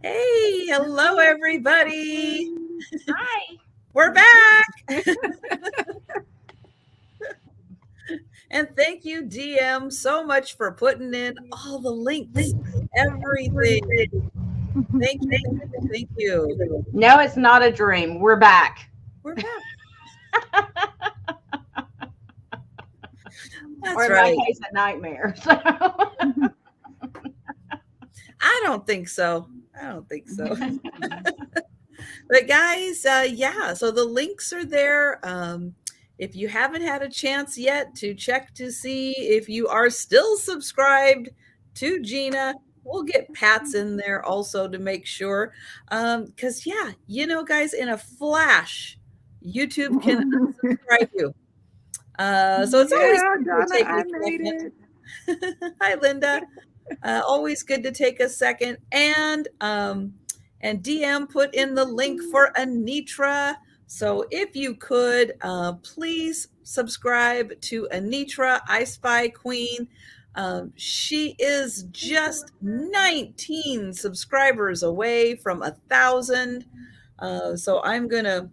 Hey, hello everybody. Hi. We're back. And thank you, DM, so much for putting in all the links, everything. Thank you, thank you, thank you. No, it's not a dream. We're back. We're back. Or That's in my right. case, a nightmare. I don't think so. I don't think so. But guys, yeah, so the links are there. If you haven't had a chance yet to check to see if you are still subscribed to Jeana, we'll get Pat's in there also to make sure. Because, yeah, guys, in a flash, YouTube can unsubscribe you. So it's always Yeah, good to Donna, take I a made second. it. Hi, Linda. Always good to take a second. And DM put in the link for Anitra. So if you could, please subscribe to Anitra, I Spy Queen. She is just 19 subscribers away from 1,000. So I'm gonna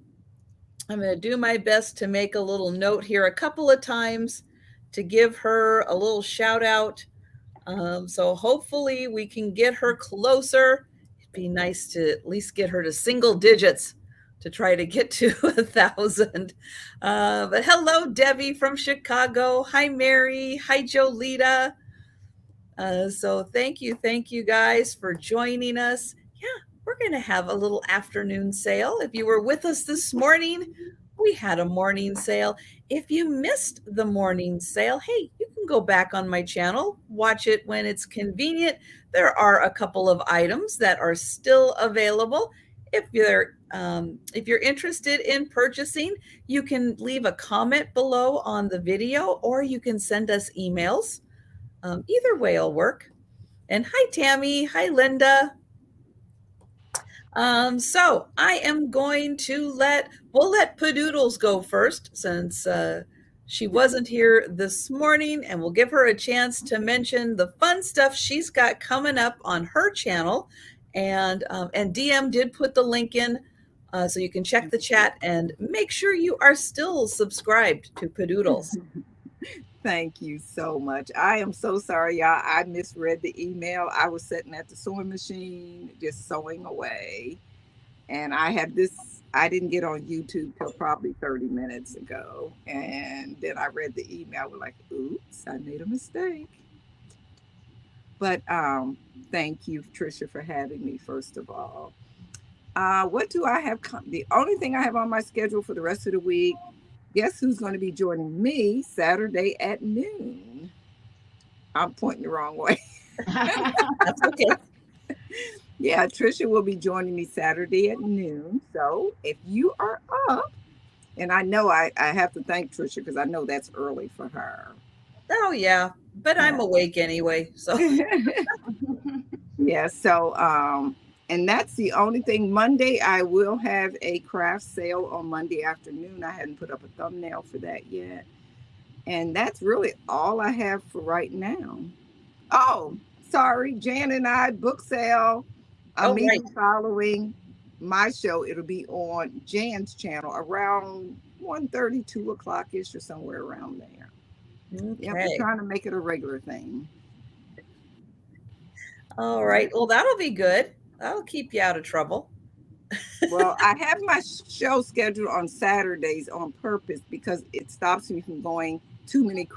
do my best to make a little note here a couple of times to give her a little shout out. So hopefully we can get her closer. It'd be nice to at least get her to single digits to try to get to 1,000. But hello, Debbie from Chicago. Hi, Mary. Hi, Jolita. So thank you guys for joining us. Yeah, we're going to have a little afternoon sale. If you were with us this morning, we had a morning sale. If you missed the morning sale, hey, you can go back on my channel, watch it when it's convenient. There are a couple of items that are still available. If you're interested in purchasing, you can leave a comment below on the video, or you can send us emails. Either way will work. And hi, Tammy. Hi, Linda. So I am going to we'll let Patdoodles go first since she wasn't here this morning, and we'll give her a chance to mention the fun stuff she's got coming up on her channel. And DM did put the link in, so you can check the chat and make sure you are still subscribed to Patdoodles. Thank you so much. I am so sorry, y'all. I misread the email. I was sitting at the sewing machine, just sewing away. And I didn't get on YouTube till probably 30 minutes ago. And then I read the email. I was like, oops, I made a mistake. But thank you, Trisha, for having me, first of all. What do I have? The only thing I have on my schedule for the rest of the week, guess who's going to be joining me Saturday at noon? I'm pointing the wrong way. That's okay. Yeah, Trisha will be joining me Saturday at noon. So if you are up, and I know I have to thank Trisha because I know that's early for her. Oh, yeah. But I'm awake anyway. So, yeah. So, and that's the only thing. Monday, I will have a craft sale on Monday afternoon. I hadn't put up a thumbnail for that yet. And that's really all I have for right now. Oh, sorry. Jan and I book sale. Immediately following my show, it'll be on Jan's channel around 1:30, 2 o'clock ish, or somewhere around there. okay. Yeah, we're trying to make it a regular thing. All right. Well, that'll be good. That'll keep you out of trouble. Well, I have my show scheduled on Saturdays on purpose because it stops me from going too many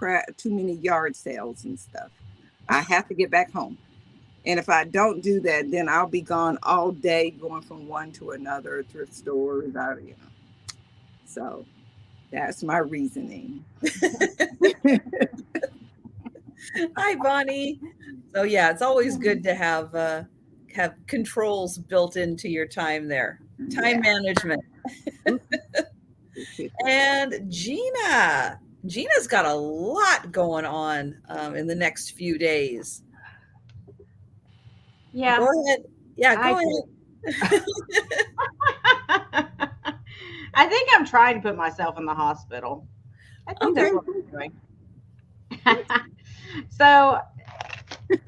yard sales and stuff. I have to get back home. And if I don't do that, then I'll be gone all day going from one to another thrift stores. So that's my reasoning. Hi, Bonnie. So yeah, it's always good to have controls built into your time there. Time management. And Jeana's got a lot going on in the next few days. Yeah. Go ahead. Yeah, go ahead. I think I'm trying to put myself in the hospital. I think that's what I'm doing. So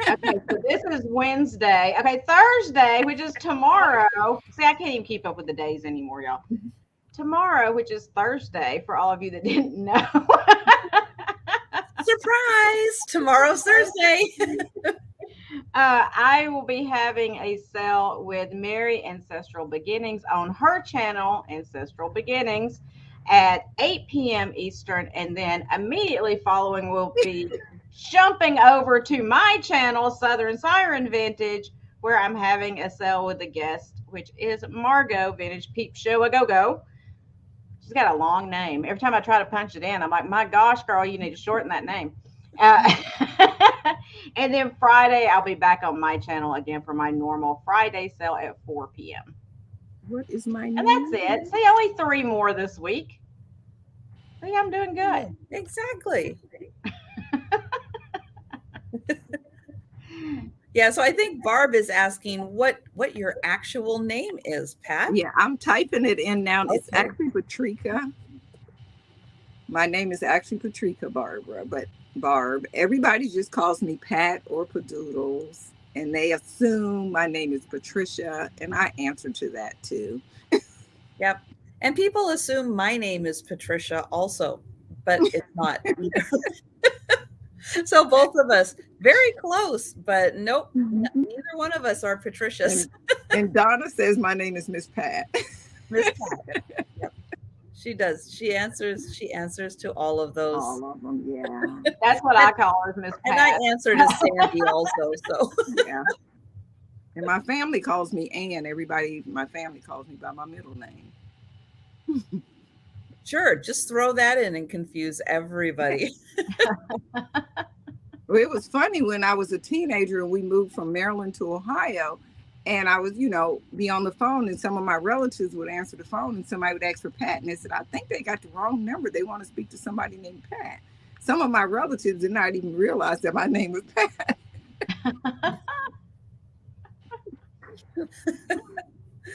Okay, so this is Wednesday. Okay, Thursday, which is tomorrow. See, I can't even keep up with the days anymore, y'all. Tomorrow, which is Thursday, for all of you that didn't know. Surprise! Tomorrow's Thursday. I will be having a sale with Mary Ancestral Beginnings on her channel, Ancestral Beginnings, at 8 p.m. Eastern. And then immediately following, we'll be jumping over to my channel, Southern Syren Vintage, where I'm having a sale with a guest, which is Margot Vintage Peep Show A Go Go. She's got a long name. Every time I try to punch it in, I'm like, my gosh, girl, you need to shorten that name. And then Friday, I'll be back on my channel again for my normal Friday sale at 4 p.m. What is my name? And that's it. See, only 3 more this week. See, I'm doing good. Exactly. Yeah, so I think Barb is asking what your actual name is, Pat. Yeah, I'm typing it in now. Okay. It's actually Patrica. My name is actually Patrica Barbara, but Barb. Everybody just calls me Pat or Patdoodles, and they assume my name is Patricia, and I answer to that too. Yep. And people assume my name is Patricia also, but it's not either. So both of us very close, but nope, neither one of us are Patricias. And Donna says my name is Miss Pat. Miss Pat. Yep. She does. She answers to all of those. All of them, yeah. That's what I call her, Miss Pat. And I answer to Sandy also. So yeah. And my family calls me Ann. Everybody, my family calls me by my middle name. Sure, just throw that in and confuse everybody. Well, it was funny when I was a teenager and we moved from Maryland to Ohio, and I was, be on the phone, and some of my relatives would answer the phone, and somebody would ask for Pat, and they said, I think they got the wrong number. They want to speak to somebody named Pat. Some of my relatives did not even realize that my name was Pat.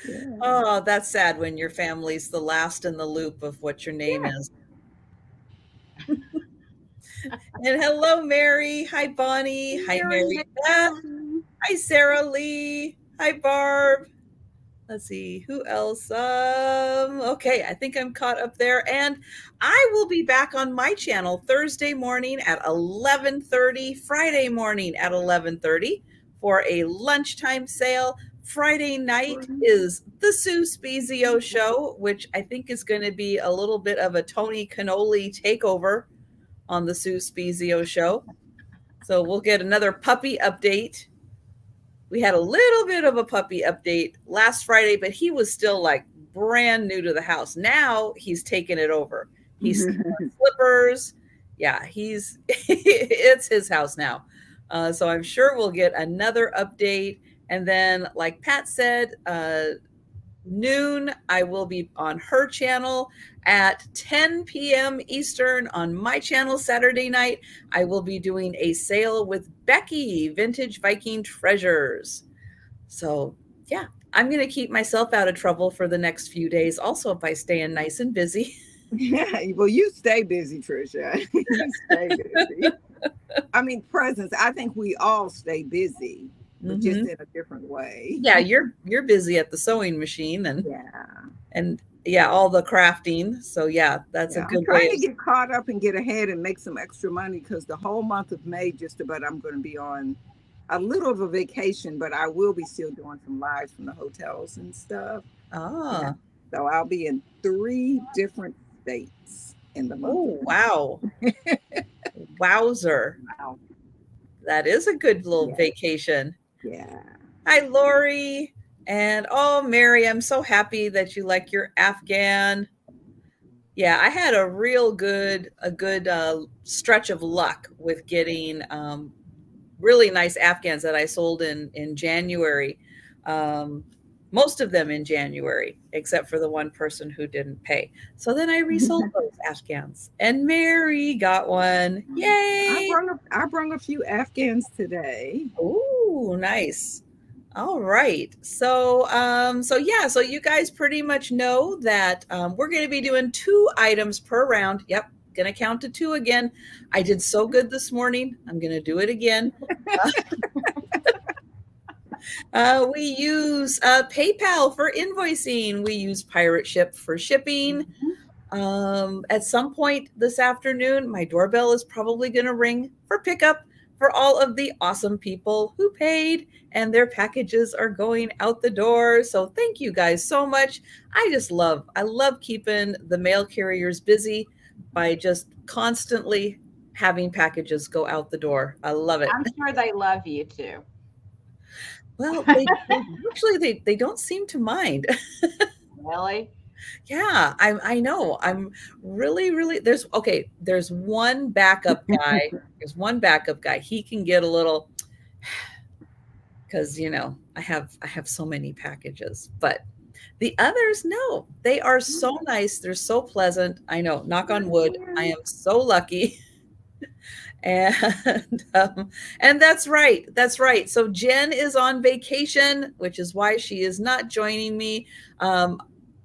Yeah. Oh, that's sad when your family's the last in the loop of what your name is. And hello, Mary. Hi, Bonnie. Hi, Mary Beth. Hi, Sarah Lee. Hi, Barb. Let's see, who else? Okay, I think I'm caught up there. And I will be back on my channel Thursday morning at 11:30, Friday morning at 11:30 for a lunchtime sale. Friday night is the Sue Spezio show, which I think is going to be a little bit of a Tony Cannoli takeover on the Sue Spezio show. So we'll get another puppy update. We had a little bit of a puppy update last Friday, but he was still like brand new to the house. Now he's taken it over. He's slippers. Yeah, it's his house now. So I'm sure we'll get another update. And then, like Pat said, noon, I will be on her channel at 10 p.m. Eastern on my channel Saturday night. I will be doing a sale with Becky, Vintage Viking Treasures. So, yeah, I'm going to keep myself out of trouble for the next few days also by staying nice and busy. Yeah, well, you stay busy, Trisha. You stay busy. I mean, presents, I think we all stay busy. But just in a different way. Yeah, you're busy at the sewing machine and all the crafting. So yeah, that's a good way. I'm trying to get caught up and get ahead and make some extra money because the whole month of May, just about, I'm going to be on a little of a vacation, but I will be still doing some lives from the hotels and stuff. Yeah. So I'll be in 3 different states in the month. Oh, wow. Wowzer. Wow. That is a good little vacation. Yeah. Hi, Lori. And Mary, I'm so happy that you like your Afghan. Yeah, I had a real good stretch of luck with getting really nice Afghans that I sold in January. Most of them in January, except for the one person who didn't pay. So then I resold those Afghans, and Mary got one. Yay! I brought a few Afghans today. Ooh, nice. All right. So you guys pretty much know that we're going to be doing 2 items per round. Yep. going to count to 2 again. I did so good this morning. I'm going to do it again. We use PayPal for invoicing. We use Pirate Ship for shipping. At some point this afternoon, my doorbell is probably going to ring for pickup for all of the awesome people who paid, and their packages are going out the door. So thank you guys so much. I love keeping the mail carriers busy by just constantly having packages go out the door. I love it. I'm sure they love you too. Well, they don't seem to mind. Really? Yeah, I know. I'm really there's one backup guy. There's one backup guy. He can get a little, because I have so many packages, but the others, no, they are so nice. They're so pleasant. I know, knock on wood, I am so lucky. And that's right. So Jen is on vacation, which is why she is not joining me.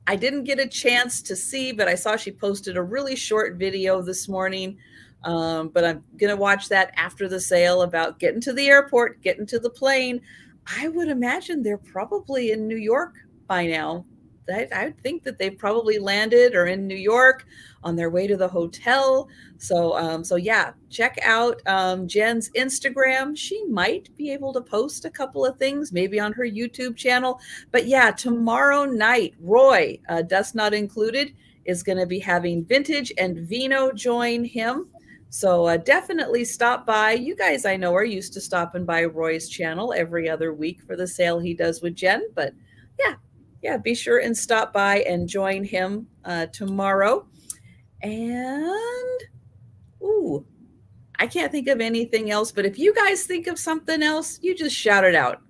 I didn't get a chance to see, but I saw she posted a really short video this morning. But I'm going to watch that after the sale about getting to the airport, getting to the plane. I would imagine they're probably in New York by now. I would think that they've probably landed or in New York on their way to the hotel. So yeah, check out Jen's Instagram. She might be able to post a couple of things, maybe on her YouTube channel. But yeah, tomorrow night, Roy, Dust Not Included, is going to be having Vintage and Vino join him. So definitely stop by. You guys, I know, are used to stopping by Roy's channel every other week for the sale he does with Jen. But yeah, be sure and stop by and join him tomorrow. And, ooh, I can't think of anything else, but if you guys think of something else, you just shout it out.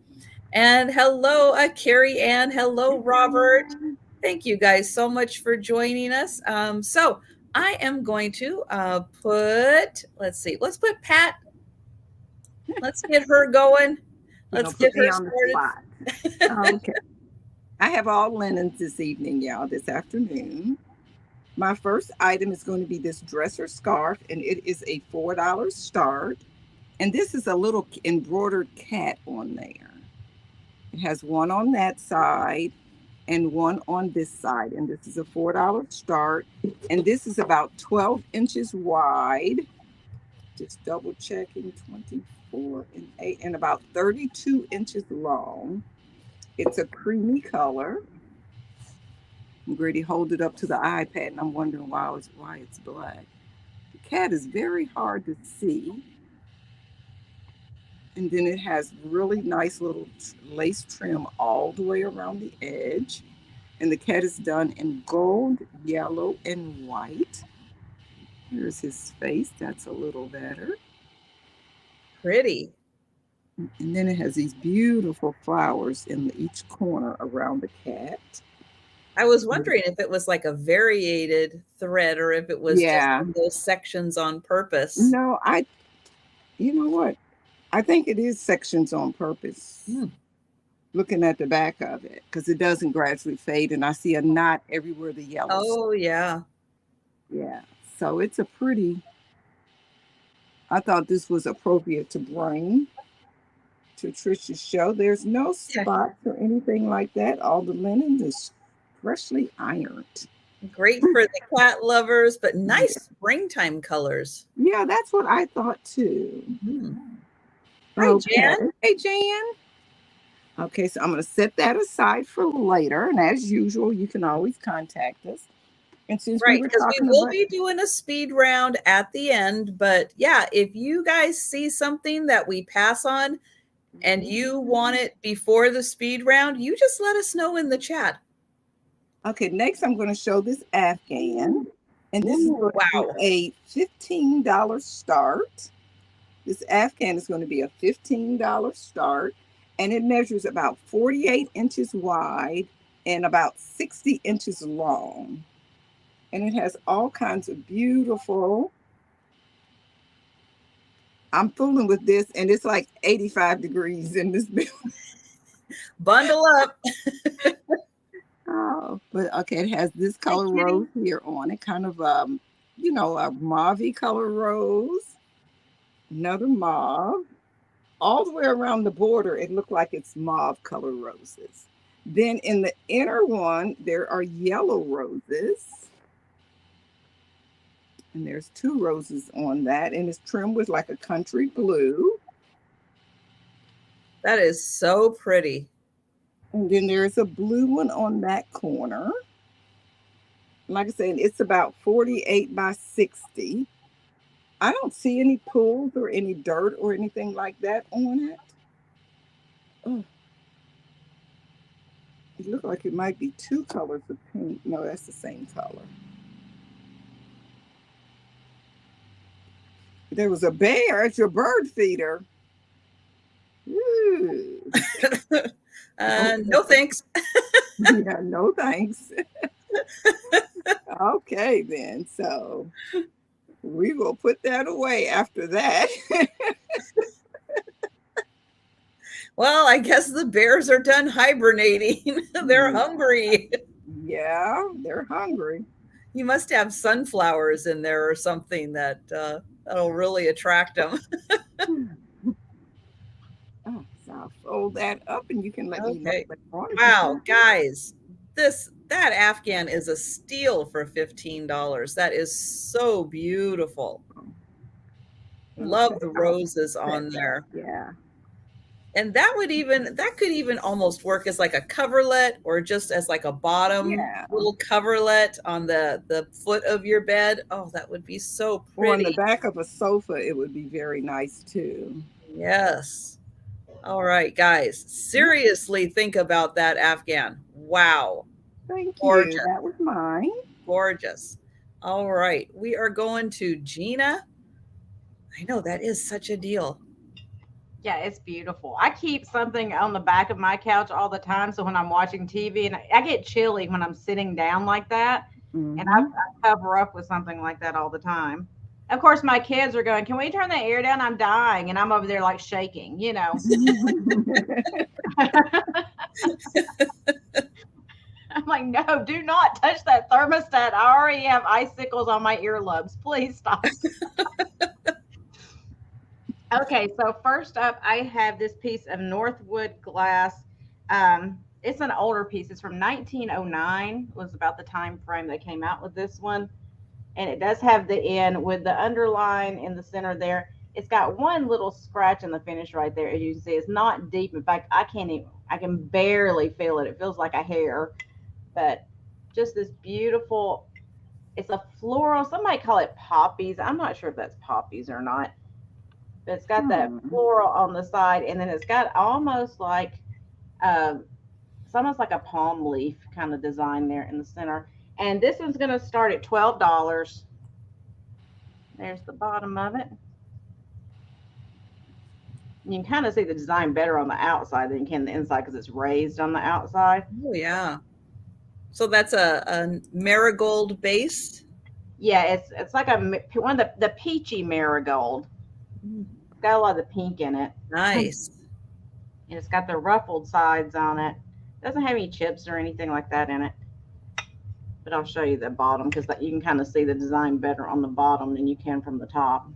And hello, Carrie Ann. Hello, Robert. Thank you guys so much for joining us. So I am going to let's put Pat. Let's get her going. Let's get her started. Okay. I have all linens this evening, y'all, this afternoon. My first item is going to be this dresser scarf, and it is a $4 start. And this is a little embroidered cat on there. It has one on that side and one on this side. And this is a $4 start. And this is about 12 inches wide. Just double checking, 24 and 8, and about 32 inches long. It's a creamy color. Grady hold it up to the iPad, and I'm wondering why it's black. The cat is very hard to see. And then it has really nice little lace trim all the way around the edge. And the cat is done in gold, yellow, and white. Here's his face. That's a little better. Pretty. And then it has these beautiful flowers in each corner around the cat. I was wondering if it was like a variated thread or if it was just those sections on purpose. No, you know what? I think it is sections on purpose. Looking at the back of it, because it doesn't gradually fade, and I see a knot everywhere the yellow. Oh, yeah. Yeah. So it's a pretty, I thought this was appropriate to bring to Trisha's show. There's no spots or anything like that. All the linen is freshly ironed. Great for the cat lovers, but nice springtime colors. Yeah, that's what I thought too. Hi, Jan. Hey, Jan. Okay, so I'm going to set that aside for later. And as usual, you can always contact us. And since because we will be doing a speed round at the end. But yeah, if you guys see something that we pass on and you want it before the speed round, you just let us know in the chat. Okay, next I'm going to show this Afghan. And this is going to be a $15 start. This Afghan is going to be a $15 start. And it measures about 48 inches wide and about 60 inches long. And it has all kinds of beautiful, I'm fooling with this, and it's like 85 degrees in this building. Bundle up. Oh, but okay, it has this color rose here on it, kind of you know, a mauve color rose, another mauve. All the way around the border, it looked like it's mauve color roses. Then in the inner one, there are yellow roses. And there's 2 roses on that, and it's trimmed with like a country blue. That is so pretty. And then there's a blue one on that corner. Like I said, it's about 48 by 60. I don't see any pools or any dirt or anything like that on it. Oh. It looks like it might be 2 colors of pink. No, that's the same color. There was a bear at your bird feeder. Ooh. No thanks. Yeah, no thanks. Okay, then. So we will put that away after that. Well, I guess the bears are done hibernating. They're hungry. Yeah, they're hungry. You must have sunflowers in there or something that'll really attract them. Oh, so I'll fold that up and you can let me know Okay. later on if you Wow, can. guys, that Afghan is a steal for $15. That is so beautiful. Love the roses on there. Yeah. And that could even almost work as like a coverlet or just as like a bottom little coverlet on the foot of your bed. Oh, that would be so pretty. Or on the back of a sofa, it would be very nice too. Yes. All right, guys, seriously think about that Afghan. Wow. Thank Gorgeous. you. That was mine. Gorgeous. All right, we are going to Jeana. I know that is such a deal. Yeah, it's beautiful. I keep something on the back of my couch all the time. So when I'm watching TV, and I get chilly when I'm sitting down like that, and I cover up with something like that all the time. Of course, my kids are going, "Can we turn the air down? I'm dying." And I'm over there like shaking, you know. I'm like, "No, do not touch that thermostat. I already have icicles on my earlobes. Please stop." Okay, so first up, I have this piece of Northwood glass. It's an older piece. It's from 1909, was about the time frame they came out with this one. And it does have the end with the underline in the center there. It's got one little scratch in the finish right there. As you can see, it's not deep. In fact, I can barely feel it. It feels like a hair, but just this beautiful, it's a floral. Somebody call it poppies. I'm not sure if that's poppies or not. But it's got that floral on the side, and then it's got almost like it's almost like a palm leaf kind of design there in the center. And this one's going to start at $12. There's the bottom of it. You can kind of see the design better on the outside than you can the inside because it's raised on the outside. Oh yeah. So that's a marigold base. Yeah, it's like one of the peachy marigold. It's got a lot of the pink in it. Nice. And it's got the ruffled sides on it. It doesn't have any chips or anything like that in it. But I'll show you the bottom because you can kind of see the design better on the bottom than you can from the top.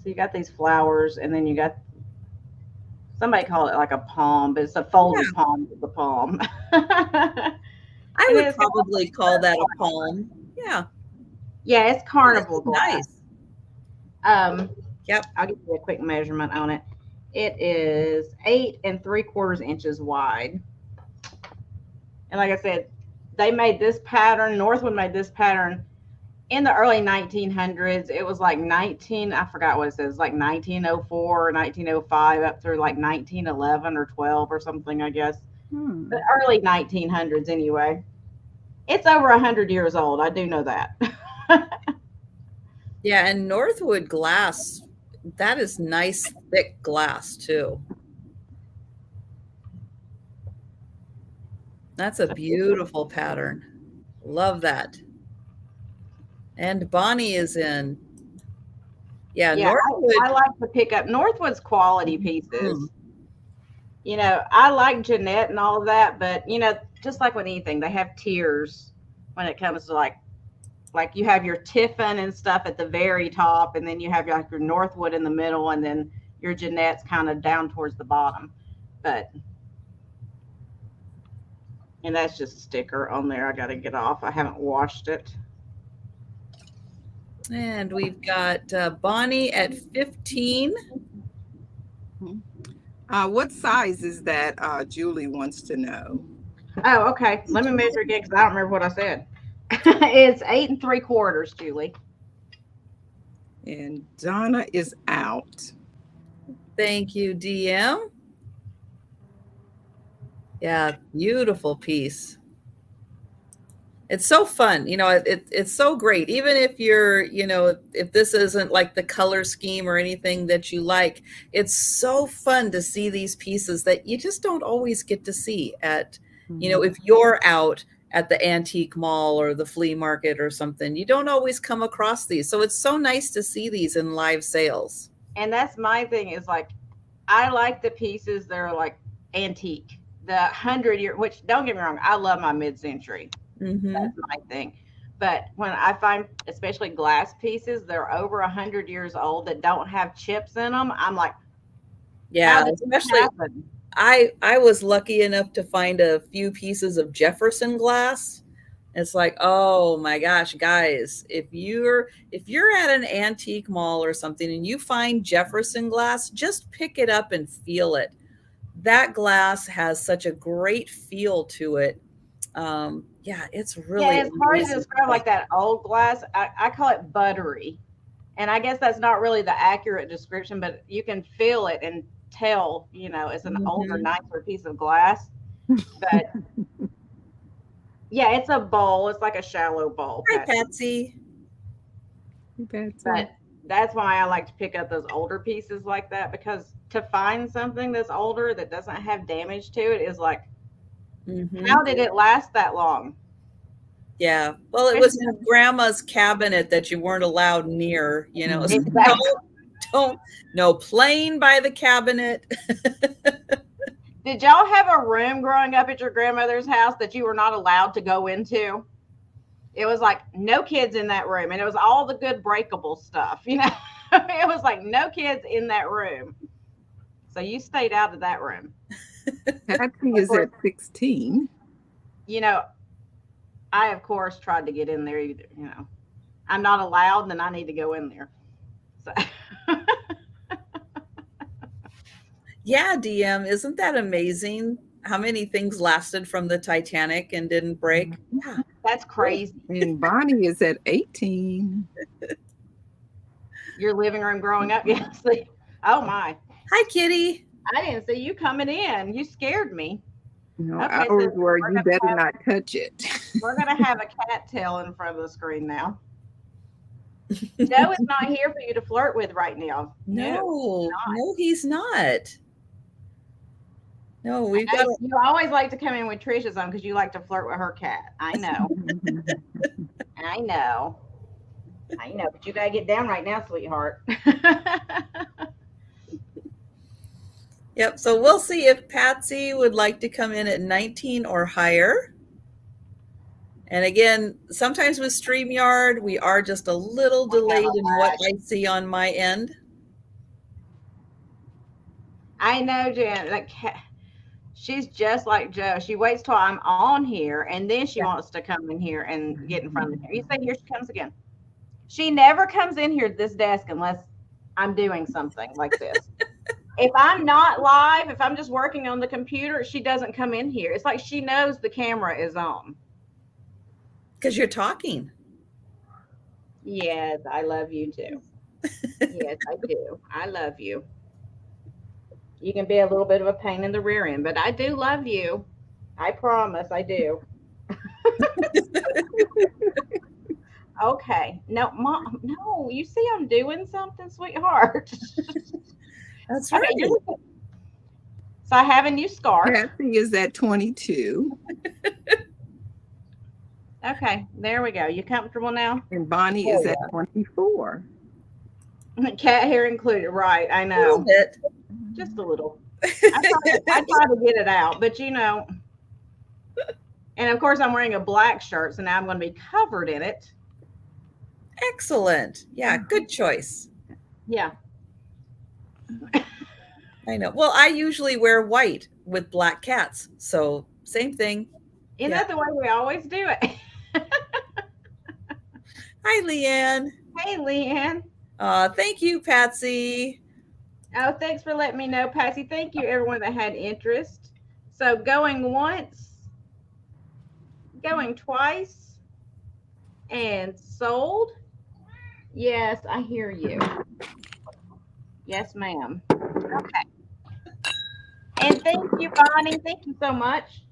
So you got these flowers, and then you got, somebody call it like a palm, but it's a folded palm with the palm. I would probably call that a palm. Yeah. Yeah, it's carnival glass. Nice. Yep. I'll give you a quick measurement on it. It is 8 3/4 inches wide. And like I said, they made this pattern, Northwood made this pattern in the early 1900s. It was like I forgot what it says, like 1904 or 1905 up through like 1911 or 12 or something, I guess. The early 1900s anyway. It's over 100 years old. I do know that. Yeah, and Northwood glass, that is nice, thick glass too. That's a beautiful pattern. Love that. And Bonnie is in. Yeah, Northwood. I like to pick up Northwood's quality pieces. You know, I like Jeanette and all of that, but you know, just like with anything, they have tiers when it comes to like like you have your Tiffin and stuff at the very top, and then you have like your Northwood in the middle, and then your Jeanette's kind of down towards the bottom. But and that's just a sticker on there. I got to get off. I haven't washed it. And we've got Bonnie at 15. What size is that? Julie wants to know. Oh, okay. Let me measure again because I don't remember what I said. It's 8 3/4, Julie. And Donna is out. Thank you, DM. Yeah, beautiful piece. It's so fun. It's so great. Even if you're, if this isn't like the color scheme or anything that you like, it's so fun to see these pieces that you just don't always get to see at, if you're out at the antique mall or the flea market or something, you don't always come across these. So it's so nice to see these in live sales. And that's my thing is like, I like the pieces that are like antique, the 100-year, which don't get me wrong, I love my mid-century. That's my thing. But when I find, especially glass pieces, they're over 100 years old that don't have chips in them, I'm like, yeah, especially I was lucky enough to find a few pieces of Jefferson glass. It's like, oh my gosh, guys, if you're at an antique mall or something and you find Jefferson glass, just pick it up and feel it. That glass has such a great feel to it. Yeah, it's really it's hard to describe like that old glass. I call it buttery. And I guess that's not really the accurate description, but you can feel it and tell, it's an older, nicer piece of glass. But yeah, it's a bowl. It's like a shallow bowl. Hi, Patsy. But that's why I like to pick up those older pieces like that, because to find something that's older that doesn't have damage to it is like, how did it last that long? Yeah. Well, it was in grandma's cabinet that you weren't allowed near, Exactly. No playing by the cabinet. Did y'all have a room growing up at your grandmother's house that you were not allowed to go into? It was like no kids in that room, and it was all the good breakable stuff, It was like no kids in that room. So you stayed out of that room. Patsy is at 16. I, of course, tried to get in there. I'm not allowed, then I need to go in there. So. Yeah, DM, isn't that amazing? How many things lasted from the Titanic and didn't break? Yeah. That's crazy. And Bonnie is at 18. Your living room growing up? Yeah. Oh, my. Hi, Kitty. I didn't see you coming in. You scared me. No, okay, ours were you better not touch it. We're going to have a cat tail in front of the screen now. Joe is not here for you to flirt with right now. No, he's not. No, we've got. You always like to come in with Trisha's on because you like to flirt with her cat. I know. I know. But you got to get down right now, sweetheart. Yep. So we'll see if Patsy would like to come in at 19 or higher. And again, sometimes with StreamYard, we are just a little delayed in what I see on my end. I know, Jen. Like, she's just like Joe. She waits till I'm on here, and then she wants to come in here and get in front of me. You say, here she comes again. She never comes in here at this desk unless I'm doing something like this. If I'm not live, if I'm just working on the computer, she doesn't come in here. It's like she knows the camera is on. Because you're talking. Yes, I love you too. Yes, I do. I love you. You can be a little bit of a pain in the rear end, but I do love you. I promise I do. Okay. No, Mom, no, you see I'm doing something, sweetheart. That's right. Okay, so I have a new scarf. Patsy is at 22. Okay, there we go. You comfortable now? And Bonnie is at 24. Cat hair included, right? I know. A little bit. Just a little. I try to get it out, but and of course I'm wearing a black shirt, so now I'm going to be covered in it. Excellent. Yeah, good choice. Yeah. I know. Well, I usually wear white with black cats. So same thing. Isn't Yeah. that the way we always do it? Hi, Leanne. Hey, Leanne. Thank you, Patsy. Oh, thanks for letting me know, Patsy. Thank you, everyone that had interest. So going once, going twice, and sold. Yes, I hear you. Yes, ma'am. Okay. And thank you, Bonnie. Thank you so much.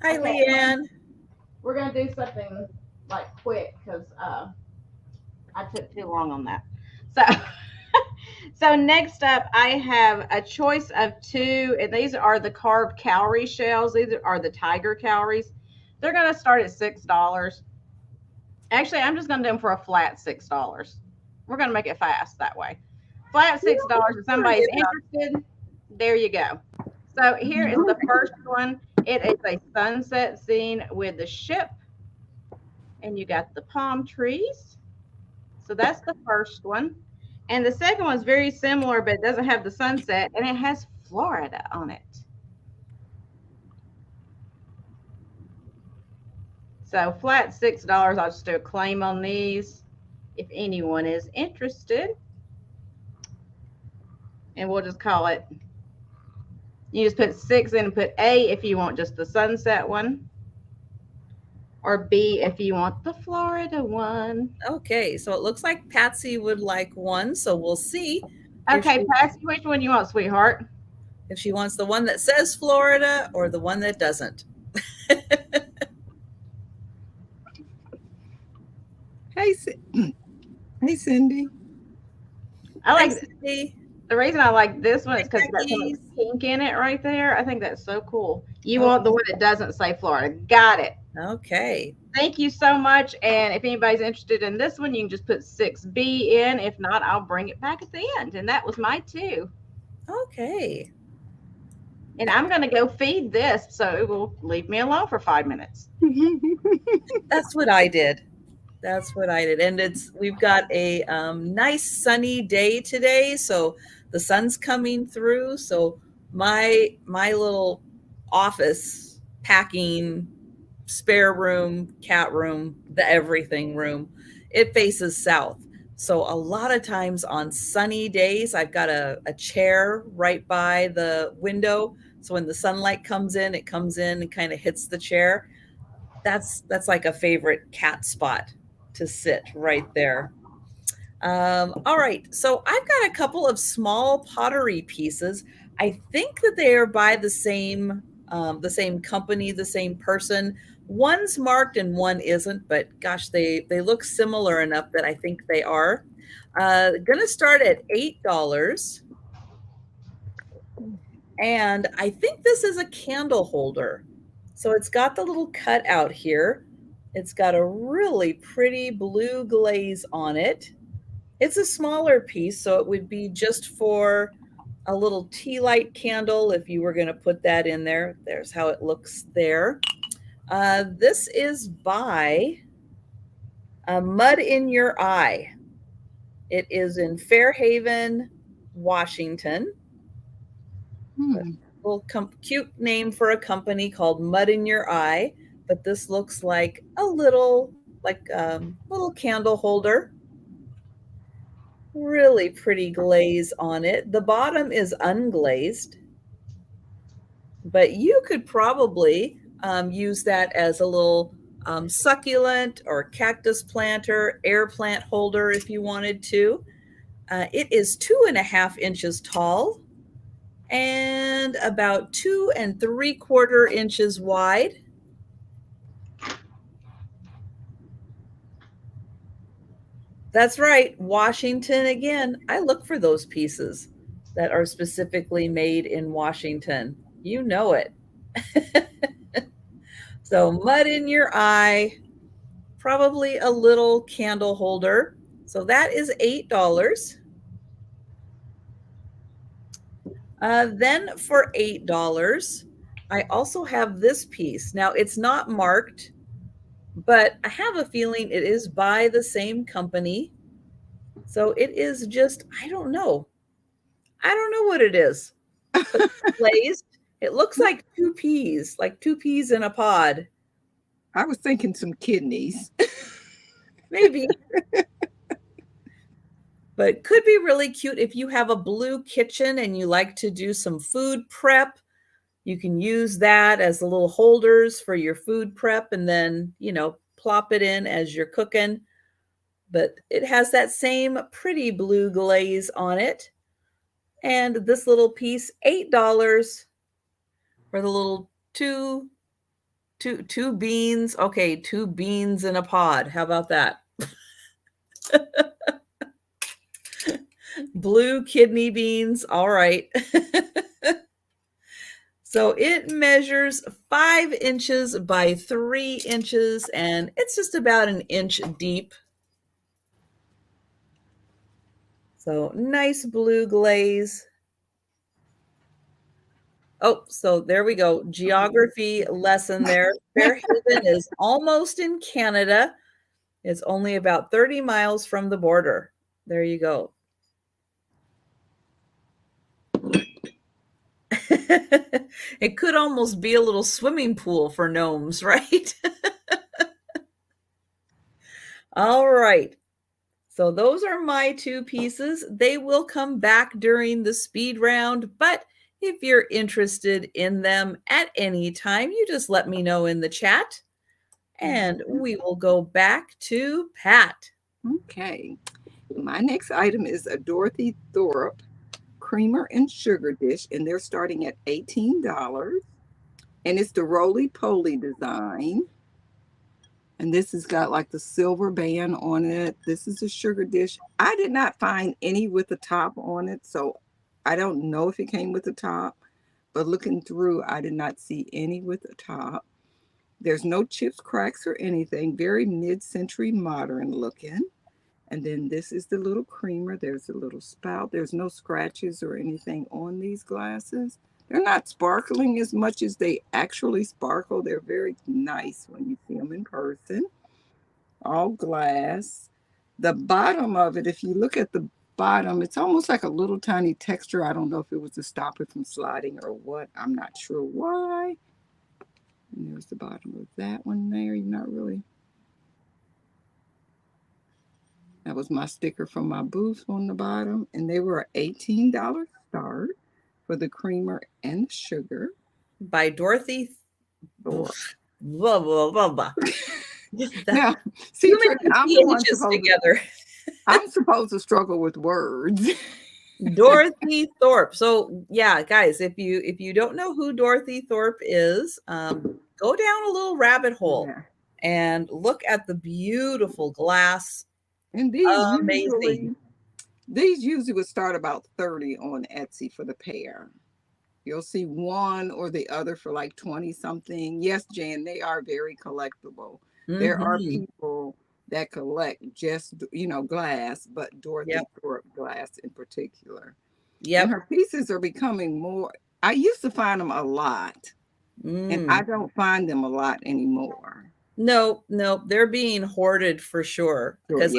Hi, Okay, Leanne. we're gonna do something like quick because I took too long on that. So, so next up, I have a choice of two, and these are the carved cowrie shells. These are the tiger cowries. They're gonna start at $6. Actually, I'm just gonna do them for a flat $6. We're gonna make it fast that way. Flat $6. If somebody's interested, there you go. So here is the first one. It is a sunset scene with the ship, and you got the palm trees. So that's the first one. And the second one is very similar, but it doesn't have the sunset, and it has Florida on it. So flat $6. I'll just do a claim on these if anyone is interested. And we'll just call it, you just put 6 in and put A if you want just the sunset one, or B if you want the Florida one. Okay, so it looks like Patsy would like one, so we'll see. Okay, Patsy, which one you want, sweetheart? If she wants the one that says Florida or the one that doesn't. Hey, hey, Cindy. I like Cindy. the reason I like this one is because it's got some pink in it right there. I think that's so cool. You want the one that doesn't say Florida. Got it. Okay. Thank you so much. And if anybody's interested in this one, you can just put 6B in. If not, I'll bring it back at the end. And that was my 2. Okay. And I'm going to go feed this, so it will leave me alone for 5 minutes. That's what I did. That's what I did. And we've got a nice sunny day today. So the sun's coming through. So my little office packing spare room, cat room, the everything room, it faces south. So a lot of times on sunny days, I've got a chair right by the window. So when the sunlight comes in, it comes in and kind of hits the chair. That's like a favorite cat spot to sit right there. All right, so I've got a couple of small pottery pieces. I think that they are by the same company, the same person. One's marked and one isn't, but gosh, they look similar enough that I think they are. Gonna start at $8. And I think this is a candle holder. So it's got the little cutout here. It's got a really pretty blue glaze on it. It's a smaller piece, so it would be just for a little tea light candle if you were going to put that in there. There's how it looks there. This is by Mud in Your Eye. It is in Fairhaven, Washington. Little cute name for a company called Mud in Your Eye, but this looks like a little candle holder. Really pretty glaze on it. The bottom is unglazed, but you could probably use that as a little succulent or cactus planter, air plant holder if you wanted to. It is 2.5 inches tall and about 2 3/4 inches wide. That's right, Washington again. I look for those pieces that are specifically made in Washington. You know it. So Mud in Your Eye, probably a little candle holder. So that is $8. Then for $8, I also have this piece. Now it's not marked, but I have a feeling it is by the same company. So it is just, I don't know. I don't know what it is. But it's glazed. It looks like two peas in a pod. I was thinking some kidneys. Maybe. But could be really cute if you have a blue kitchen and you like to do some food prep. You can use that as the little holders for your food prep and then, plop it in as you're cooking. But it has that same pretty blue glaze on it. And this little piece, $8 for the little two beans. Okay, two beans in a pod. How about that? Blue kidney beans. All right. So it measures 5 inches by 3 inches, and it's just about an inch deep. So nice blue glaze. Oh, so there we go. Geography lesson there. Fairhaven is almost in Canada. It's only about 30 miles from the border. There you go. It could almost be a little swimming pool for gnomes, right? All right. So those are my 2 pieces. They will come back during the speed round, but if you're interested in them at any time, you just let me know in the chat and we will go back to Pat. Okay. My next item is a Dorothy Thorpe creamer and sugar dish, and they're starting at $18. And it's the roly-poly design. And this has got like the silver band on it. This is a sugar dish. I did not find any with the top on it, so I don't know if it came with the top. But looking through, I did not see any with the top. There's no chips, cracks, or anything. Very mid-century modern looking. And then this is the little creamer. There's a little spout. There's no scratches or anything on these glasses. They're not sparkling as much as they actually sparkle. They're very nice when you see them in person. All glass. The bottom of it, if you look at the bottom, it's almost like a little tiny texture. I don't know if it was to stop it from sliding or what. I'm not sure why. And there's the bottom of that one there. You're not really. That was my sticker from my booth on the bottom. And they were $18 start for the creamer and the sugar. By Dorothy Thorpe. Blah, blah, blah, blah. Now, see, I'm the one together. I'm supposed to struggle with words. Dorothy Thorpe. So yeah, guys, if you don't know who Dorothy Thorpe is, go down a little rabbit hole and look at the beautiful glass. And these usually would start about 30 on Etsy for the pair. You'll see one or the other for like 20 something. Yes, Jan, they are very collectible. Mm-hmm. There are people that collect just, glass, but Dorothy Thorpe glass in particular. Yeah. And her pieces are becoming more, I used to find them a lot, and I don't find them a lot anymore. No, they're being hoarded for sure, because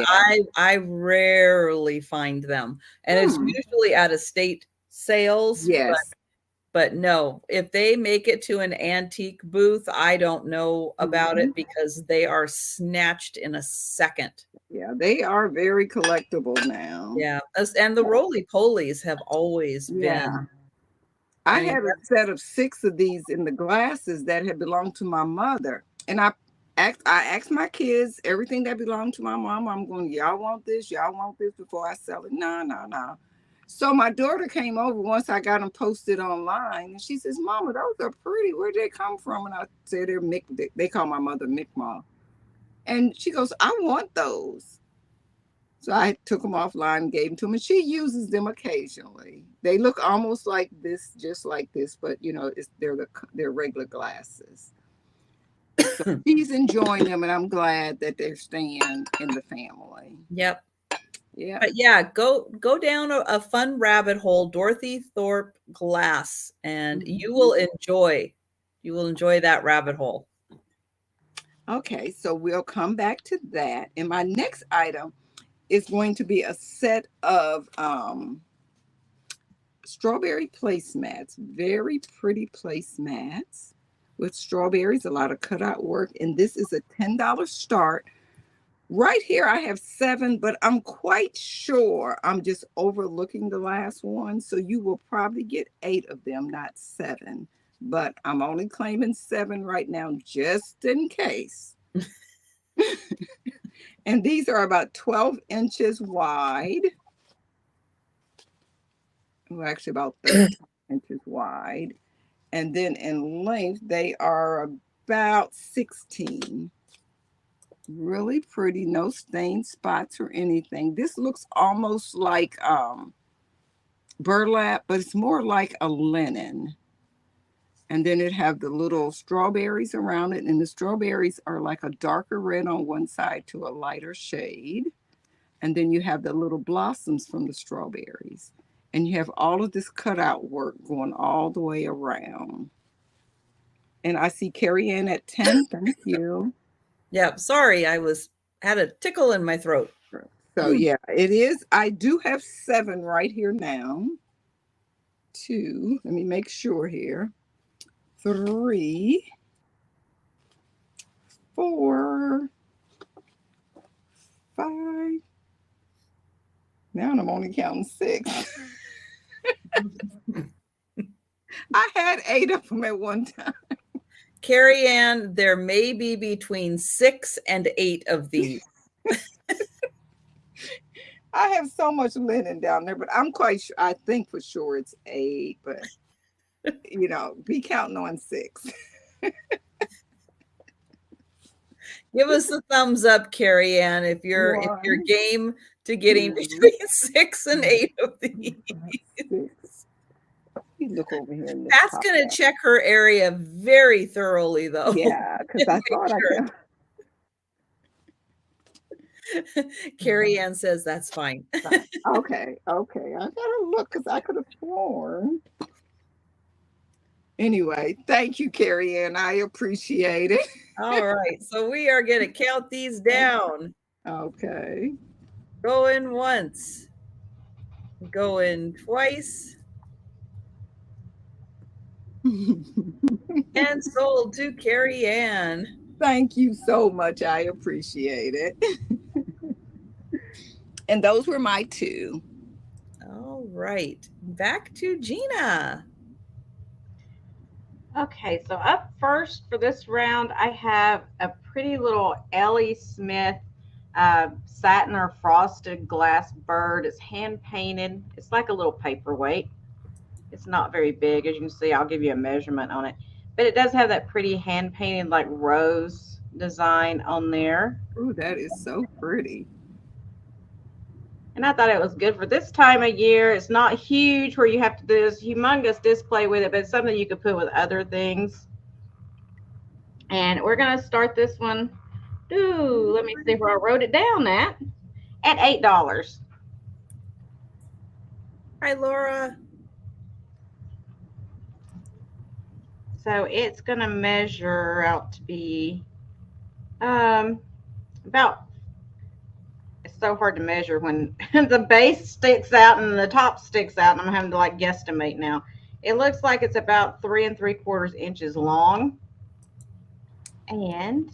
I rarely find them, and it's usually at estate sales. Yes. But no, if they make it to an antique booth, I don't know about it because they are snatched in a second. Yeah, they are very collectible now. Yeah, and the roly-polies have always been. I had a set of 6 of these in the glasses that had belonged to my mother, and I asked my kids everything that belonged to my mom. I'm going, y'all want this? Y'all want this before I sell it? No. So my daughter came over once I got them posted online, and she says, "Mama, those are pretty. Where'd they come from?" And I said, they call my mother Mi'kmaq. And she goes, "I want those." So I took them offline and gave them to her, and she uses them occasionally. They look almost like this, just like this, but they're regular glasses. So she's enjoying them, and I'm glad that they're staying in the family. Yep. Yeah. But yeah, go down a fun rabbit hole, Dorothy Thorpe glass, and you will enjoy that rabbit hole. Okay, so we'll come back to that. And my next item is going to be a set of strawberry placemats. Very pretty placemats with strawberries, a lot of cutout work. And this is a $10 start. Right here, I have 7, but I'm quite sure I'm just overlooking the last one. So you will probably get 8 of them, not 7. But I'm only claiming 7 right now, just in case. And these are about 12 inches wide. Well, actually about 13 inches wide. And then in length, they are about 16. Really pretty, no stain spots or anything. This looks almost like burlap, but it's more like a linen. And then it have the little strawberries around it, and the strawberries are like a darker red on one side to a lighter shade. And then you have the little blossoms from the strawberries. And you have all of this cutout work going all the way around. And I see Carrie Ann at 10. Thank you. Yeah, sorry, had a tickle in my throat. So yeah, it is. I do have 7 right here now. 2. Let me make sure here. 3, 4, 5. Now I'm only counting 6. I had 8 of them at one time. Carrie Ann, there may be between 6 and 8 of these. I have so much linen down there, but I'm quite sure. I think for sure it's 8, but be counting on 6. Give us a thumbs up, Carrie Ann, if you're game to getting between 6 and 8 of these. You look over here. Pat's going to check her area very thoroughly, though. Yeah, because I thought Carrie Ann says that's fine. Okay. I gotta look because I could have sworn. Anyway, thank you, Carrie Ann. I appreciate it. All right, so we are going to count these down. Okay. Going once, going twice, and sold to Carrie Ann. Thank you so much. I appreciate it. And those were my 2. All right, back to Jeana. Okay, so up first for this round, I have a pretty little Ellie Smith satin or frosted glass bird. It's hand painted. It's like a little paperweight. It's not very big. As you can see, I'll give you a measurement on it. But it does have that pretty hand painted like rose design on there. Oh, that is so pretty. And I thought it was good for this time of year. It's not huge where you have to do this humongous display with it, but it's something you could put with other things. And we're going to start this one. Ooh, let me see where I wrote it down at $8. Hi, Laura. So it's going to measure out to be about, it's so hard to measure when the base sticks out and the top sticks out, and I'm having to like guesstimate now. It looks like it's about 3 3/4 inches long and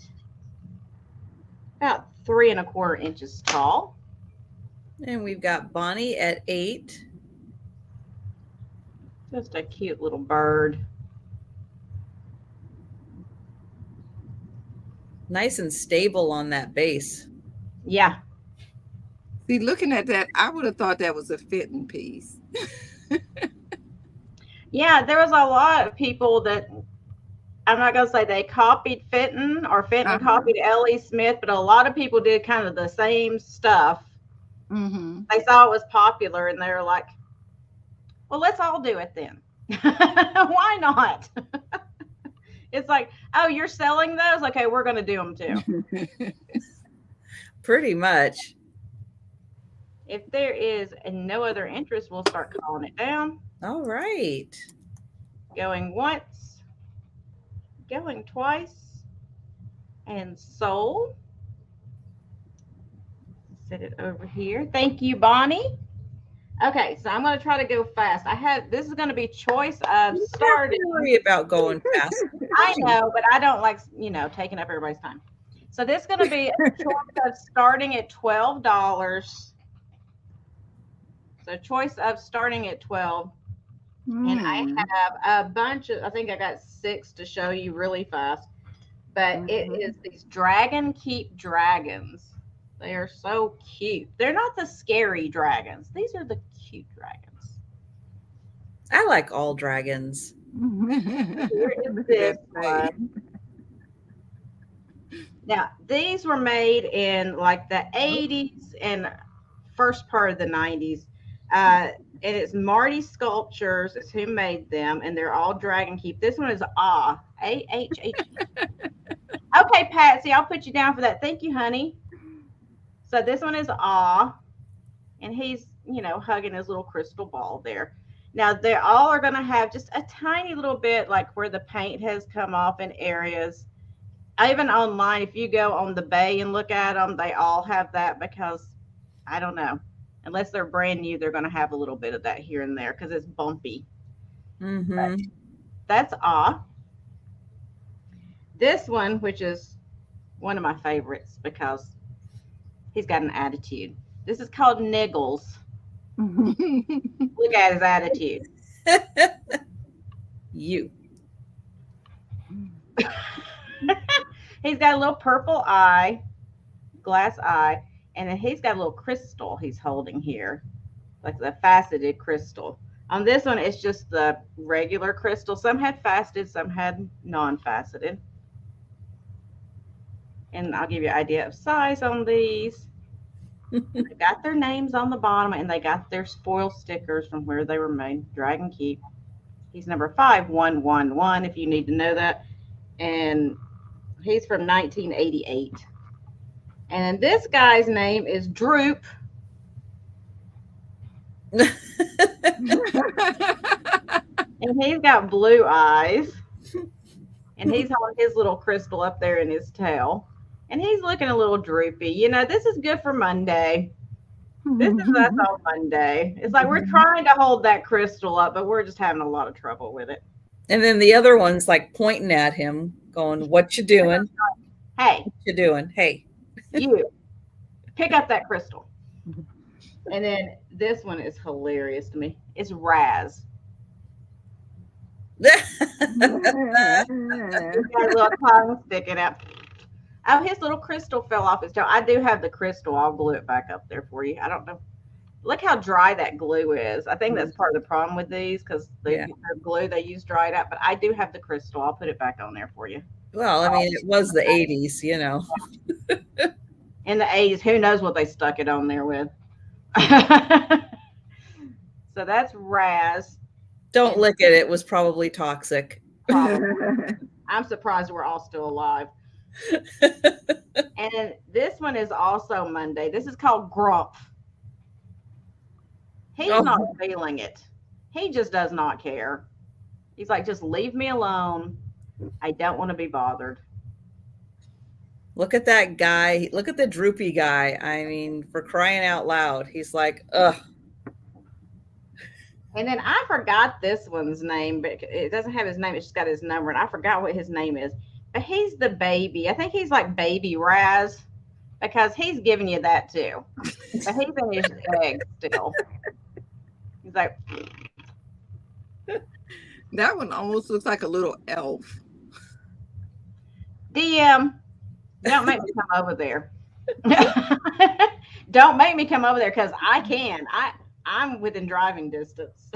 about 3 1/4 inches tall. And we've got Bonnie at 8. Just a cute little bird. Nice and stable on that base. Yeah. See, looking at that, I would have thought that was a fitting piece. Yeah, there was a lot of people that, I'm not going to say they copied Fenton or Fenton copied Ellie Smith, but a lot of people did kind of the same stuff. Mm-hmm. They saw it was popular and they're like, well, let's all do it then. Why not? It's like, oh, you're selling those? Okay, we're going to do them too. Pretty much. If there is no other interest, we'll start calling it down. All right. Going once, going twice, and sold. Set it over here. Thank you, Bonnie. Okay, so I'm going to try to go fast. This is going to be choice of You starting. don't worry about going fast. I know, but I don't like, taking up everybody's time. So this is going to be a choice of starting at $12. So choice of starting at 12. And I have a bunch of, I think I got 6 to show you really fast. But it is these Dragon Keep dragons. They are so cute. They're not the scary dragons. These are the cute dragons. I like all dragons. Here is this one. Now, these were made in like the 80s and first part of the 90s. And it's Marty Sculptures is who made them, and they're all Dragon Keep. This one is A-H-H. Okay, Patsy, I'll put you down for that. Thank you, honey. So this one is and he's, hugging his little crystal ball there. Now, they all are going to have just a tiny little bit like where the paint has come off in areas. Even online, if you go on the Bay and look at them, they all have that because, I don't know, unless they're brand new, they're going to have a little bit of that here and there because it's bumpy. Mm-hmm. That's This one, which is one of my favorites because he's got an attitude. This is called Niggles. Look at his attitude. You. He's got a little purple eye, glass eye, and then he's got a little crystal he's holding here, like the faceted crystal. On this one, it's just the regular crystal. Some had faceted, some had non-faceted. And I'll give you an idea of size on these. They got their names on the bottom, and they got their spoil stickers from where they were made. Dragon Keep. He's number 5111, if you need to know that. And he's from 1988. And this guy's name is Droop. And he's got blue eyes. And he's holding his little crystal up there in his tail. And he's looking a little droopy. This is good for Monday. This is us on Monday. It's like we're trying to hold that crystal up, but we're just having a lot of trouble with it. And then the other one's like pointing at him, going, "What you doing? Hey. What you doing? Hey. You. Pick up that crystal." And then this one is hilarious to me. It's Raz. He's got a little tongue sticking out. Oh, his little crystal fell off his tail. I do have the crystal. I'll glue it back up there for you. I don't know. Look how dry that glue is. I think that's part of the problem with these because the glue they use dried up. But I do have the crystal. I'll put it back on there for you. Well, I mean, it was the 80s, In the 80s, who knows what they stuck it on there with. So that's Raz. Don't lick it. It was probably toxic. I'm surprised we're all still alive. And this one is also Monday. This is called Grump. He's not feeling it. He just does not care. He's like, just leave me alone. I don't want to be bothered. Look at that guy. Look at the droopy guy. I mean, for crying out loud. He's like, ugh. And then I forgot this one's name, but it doesn't have his name. It's just got his number. And I forgot what his name is. But he's the baby. I think he's like baby Raz because he's giving you that too. But he's in his egg still. He's like. That one almost looks like a little elf. DM, don't make me come over there. Don't make me come over there because I can. I'm within driving distance.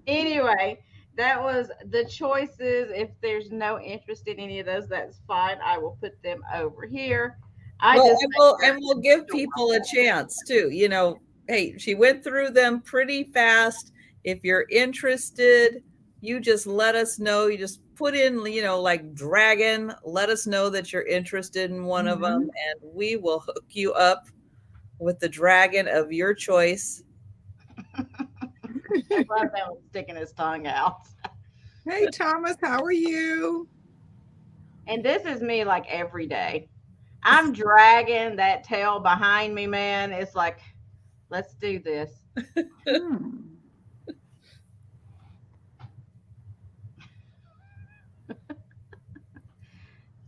Anyway, that was the choices. If there's no interest in any of those, that's fine. I will put them over here. We'll give people a chance too. Hey, she went through them pretty fast. If you're interested, you just let us know. You just put in, like dragon. Let us know that you're interested in one of them, and we will hook you up with the dragon of your choice. I love that one sticking his tongue out. Hey, Thomas, how are you? And this is me like every day. I'm dragging that tail behind me, man. It's like, let's do this. Hmm.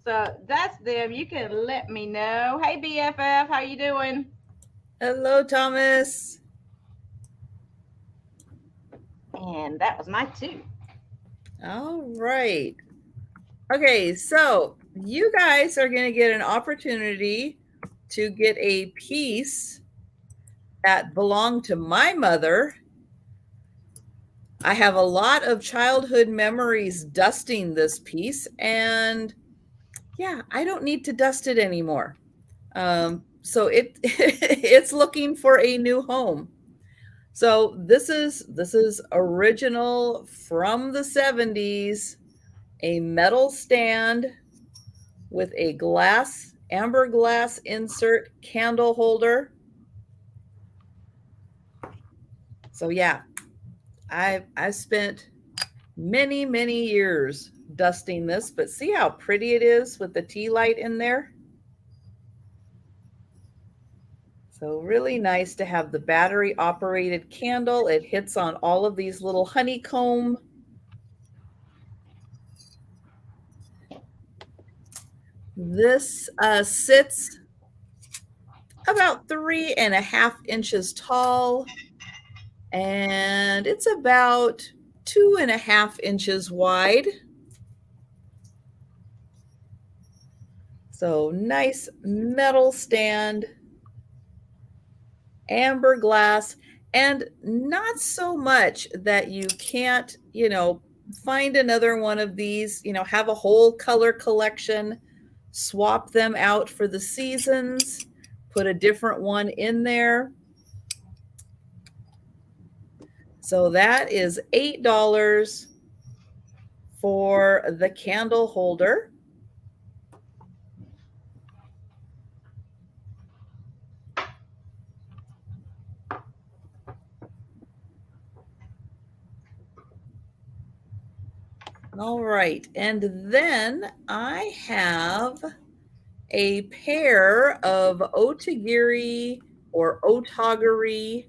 So that's them. You can let me know. Hey BFF, how you doing? Hello, Thomas. And that was my two. All right. Okay, so you guys are going to get an opportunity to get a piece that belonged to my mother. I have a lot of childhood memories dusting this piece, and yeah, I don't need to dust it anymore. So it's looking for a new home. So this is original from the 70s, a metal stand with a amber glass insert candle holder. So yeah, I've spent many years dusting this, but see how pretty it is with the tea light in there? So really nice to have the battery operated candle. It hits on all of these little honeycomb. This sits about 3.5 inches tall, and it's about 2.5 inches wide. So nice metal stand, amber glass, and not so much that you can't, find another one of these, have a whole color collection, swap them out for the seasons, put a different one in there. So that is $8 for the candle holder. All right, and then I have a pair of otagiri or otagiri,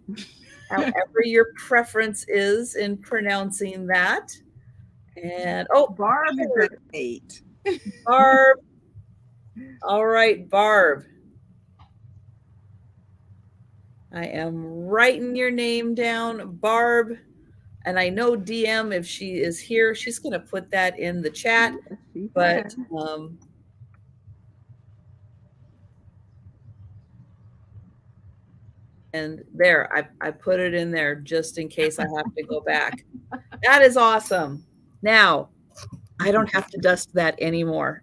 however your preference is in pronouncing that. And Barb is at 8. Barb. All right, Barb. I am writing your name down, Barb. And I know DM, if she is here, she's going to put that in the chat. Yes, But and there, I put it in there just in case I have to go back. That is awesome. Now, I don't have to dust that anymore.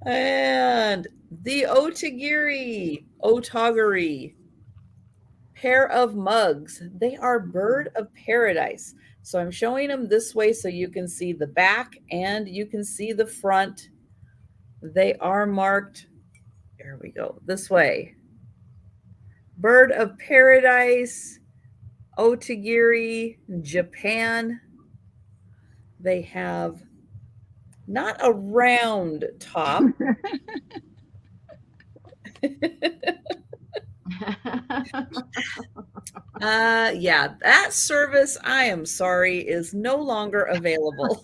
And the otagiri pair of mugs. They are bird of paradise. So I'm showing them this way so you can see the back and you can see the front. They are marked, there we go, this way. Bird of paradise, Otagiri, Japan. They have not a round top. Yeah, that service, I am sorry, is no longer available.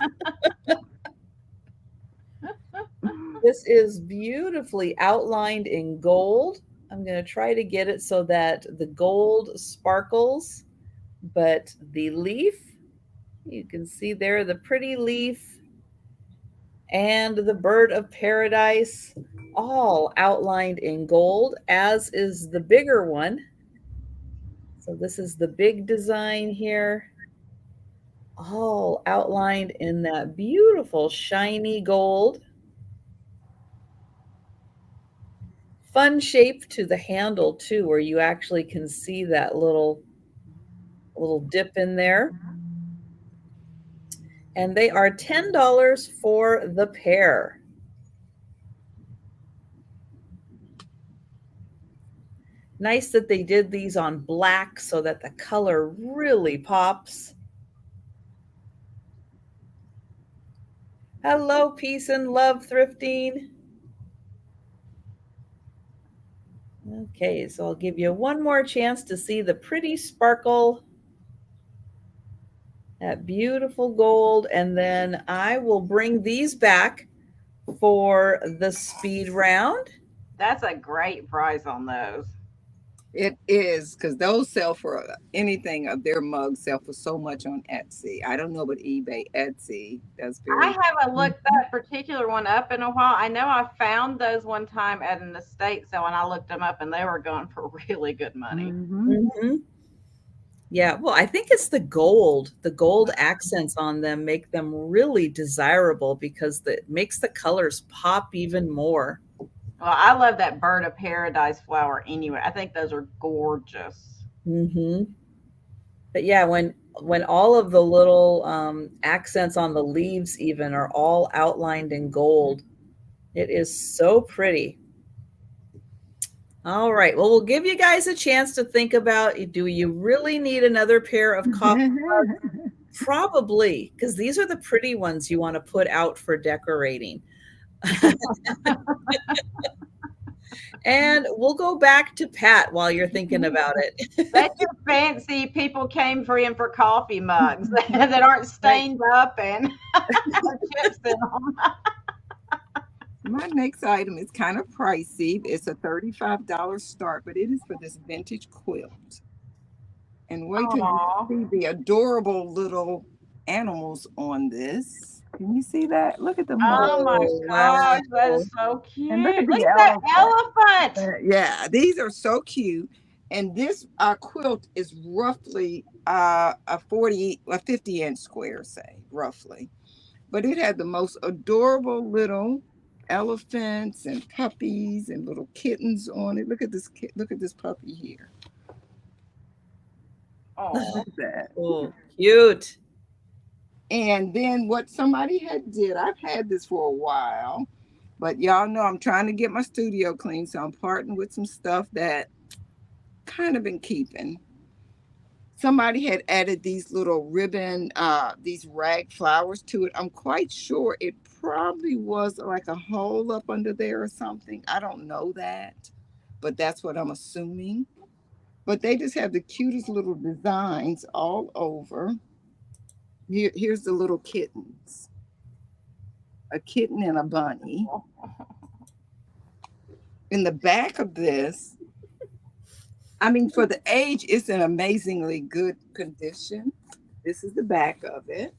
This is beautifully outlined in gold. I'm going to try to get it so that the gold sparkles, but the leaf, you can see there the pretty leaf and the bird of paradise, all outlined in gold, as is the bigger one. So this is the big design here, all outlined in that beautiful shiny gold. Fun shape to the handle too, where you actually can see that little dip in there. And they are $10 for the pair. Nice that they did these on black so that the color really pops. Hello, peace and love, thrifting. Okay, so I'll give you one more chance to see the pretty sparkle, that beautiful gold, and then I will bring these back for the speed round. That's a great price on those. It is, because those sell for anything of their mugs sell for so much on Etsy. I don't know about eBay. Etsy, that's I very. haven't looked that particular one up in a while. I know I found those one time at an estate sale and I looked them up and they were going for really good money. Mm-hmm. Yeah, well, I think it's the gold. The gold accents on them make them really desirable because it makes the colors pop even more. Well, I love that bird of paradise flower anyway. I think those are gorgeous. Mm-hmm. But yeah, when all of the little accents on the leaves even are all outlined in gold, it is so pretty. All right. Well, we'll give you guys a chance to think about, do you really need another pair of coffee mugs? Probably, because these are the pretty ones you want to put out for decorating. And we'll go back to Pat while you're thinking about it. Bet your fancy people came for him for coffee mugs that aren't stained up and chips in them. My next item is kind of pricey. It's a $35 start, but it is for this vintage quilt. And wait till Aw. you see the adorable little animals on this. Can you see that? Look at the Oh my Oh, gosh, that wow. is so cute. And look at Look the at that elephant. Yeah, these are so cute. And this quilt is roughly a 50-inch square, say, roughly. But it had the most adorable little elephants and puppies and little kittens on it. Look at this look at this puppy here. Oh, Look at that. Oh, cute. And then what somebody had did, I've had this for a while, but y'all know I'm trying to get my studio clean, so I'm parting with some stuff that kind of been keeping. Somebody had added these little ribbon, these rag flowers to it. I'm quite sure it probably was like a hole up under there or something. I don't know that, but that's what I'm assuming. But they just have the cutest little designs all over. Here's the little kittens. A kitten and a bunny. In the back of this, I mean, for the age, it's in amazingly good condition. This is the back of it.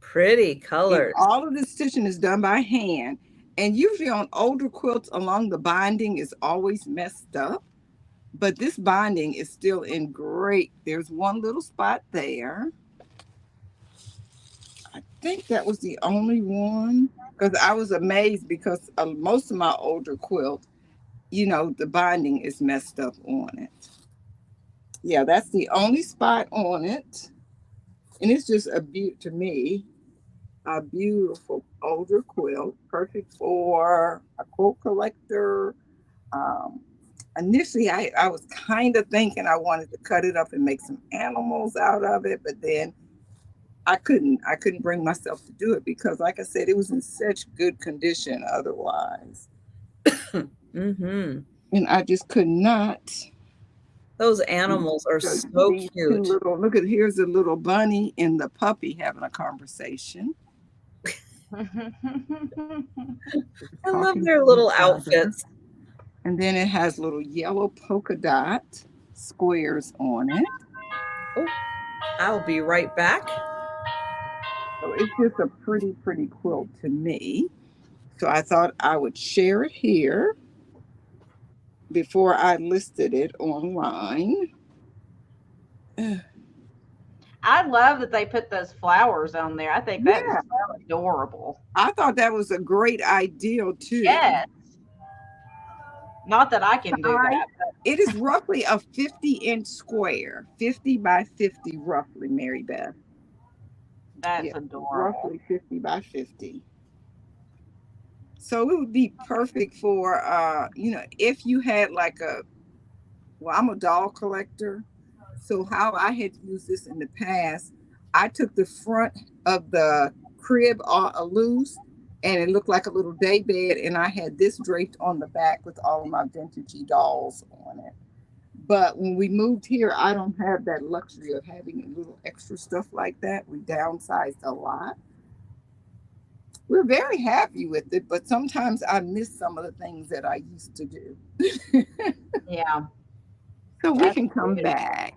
Pretty And colors. all of the stitching is done by hand. And usually on older quilts, along the binding is always messed up. But this binding is still in great. There's one little spot there. I think that was the only one. Because I was amazed because most of my older quilts, you know, the binding is messed up on it. Yeah, that's the only spot on it. And it's just to me, a beautiful older quilt, perfect for a quilt collector. Initially, I was kind of thinking I wanted to cut it up and make some animals out of it, but then I couldn't bring myself to do it because, like I said, it was in such good condition otherwise. Mm-hmm. And I just could not. Those animals are so cute. Look at, here's a little bunny and the puppy having a conversation. I love their little outfits. And then it has little yellow polka dot squares on it. Oh, I'll be right back. So it's just a pretty, pretty quilt to me. So I thought I would share it here before I listed it online. I love that they put those flowers on there. I think that is so adorable. I thought that was a great idea too. Yes. Not that I can do that. It is roughly a 50-inch square, 50 by 50 roughly, Mary Beth. That's adorable. Roughly 50 by 50. So it would be perfect for, you know, if you had like well, I'm a doll collector. So how I had used this in the past, I took the front of the crib loose, and it looked like a little day bed, and I had this draped on the back with all of my vintagey dolls on it. But when we moved here, I don't have that luxury of having a little extra stuff like that. We downsized a lot. We're very happy with it, but sometimes I miss some of the things that I used to do. Yeah. So we can come back.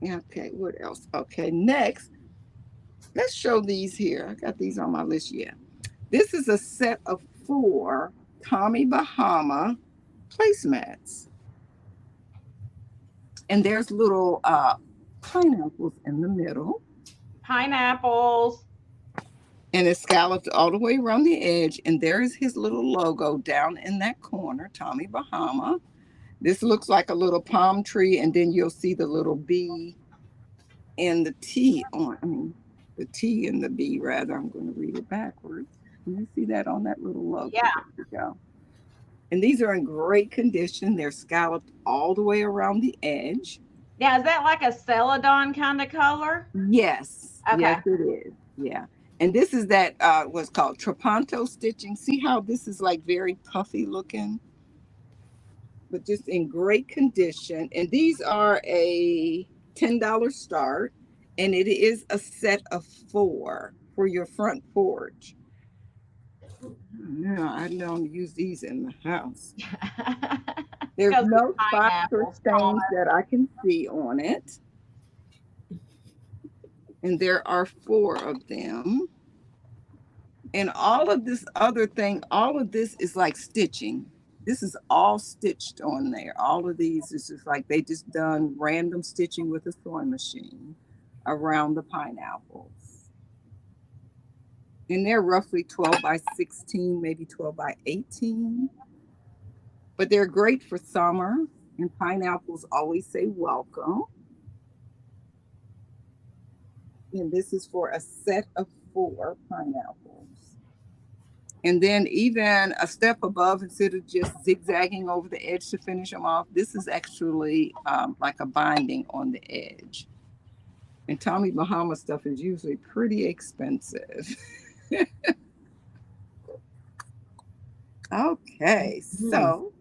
Okay, what else? Okay, next, let's show these here. I got these on my list. Yeah. This is a set of 4 Tommy Bahama placemats. And there's little pineapples in the middle. Pineapples. And it's scalloped all the way around the edge. And there's his little logo down in that corner, Tommy Bahama. This looks like a little palm tree. And then you'll see the little bee and the T on, the T and the B rather. I'm going to read it backwards. Can you see that on that little logo? Yeah. There you go. And these are in great condition. They're scalloped all the way around the edge. Now, is that like a celadon kind of color? Yes. Okay. Yes, it is. Yeah. And this is that what's called trapunto stitching. See how this is like very puffy looking, but just in great condition. And these are a $10 start, and it is a set of 4 for your front porch. No, I don't use these in the house. There's no spots or stains that I can see on it. And there are 4 of them. And all of this other thing, all of this is like stitching. This is all stitched on there. All of these is just like they just done random stitching with a sewing machine around the pineapples. And they're roughly 12 by 16, maybe 12 by 18. But they're great for summer, and pineapples always say welcome. And this is for a set of 4 pineapples. And then even a step above, instead of just zigzagging over the edge to finish them off, this is actually like a binding on the edge. And Tommy Bahama stuff is usually pretty expensive. Okay, so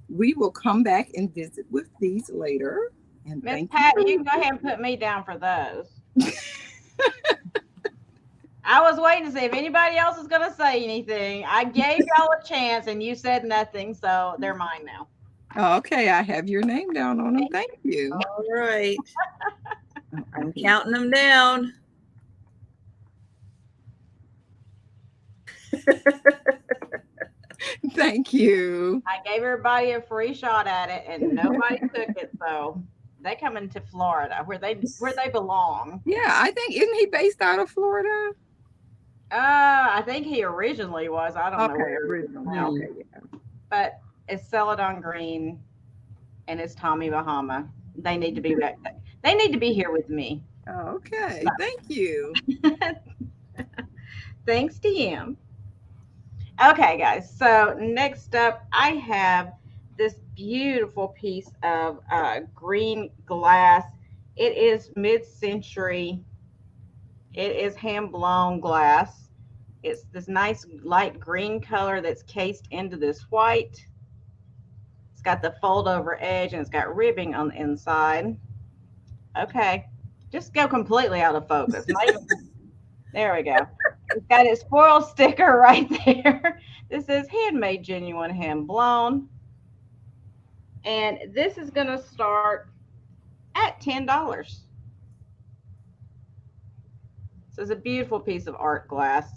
we will come back and visit with these later. And Miss Pat, you can go ahead and put me down for those. I was waiting to see if anybody else is going to say anything. I gave y'all a chance and you said nothing, so they're mine now. Okay, I have your name down on them. Thank you. All right. I'm counting them down. Thank you. I gave everybody a free shot at it and nobody took it, so they come into Florida where they belong. Yeah, I think, isn't he based out of Florida? I think he originally was. I don't know where. Originally. Okay, yeah. But it's celadon green and it's Tommy Bahama. They need to be back. They need to be here with me. Okay, thank you. Thanks to him. Okay, guys. So next up, I have this beautiful piece of green glass. It is mid-century. It is hand-blown glass. It's this nice light green color that's cased into this white. It's got the fold-over edge and it's got ribbing on the inside. Okay, just go completely out of focus. There we go. It's got its foil sticker right there. This is handmade, genuine, hand blown. And this is going to start at $10. So it's a beautiful piece of art glass.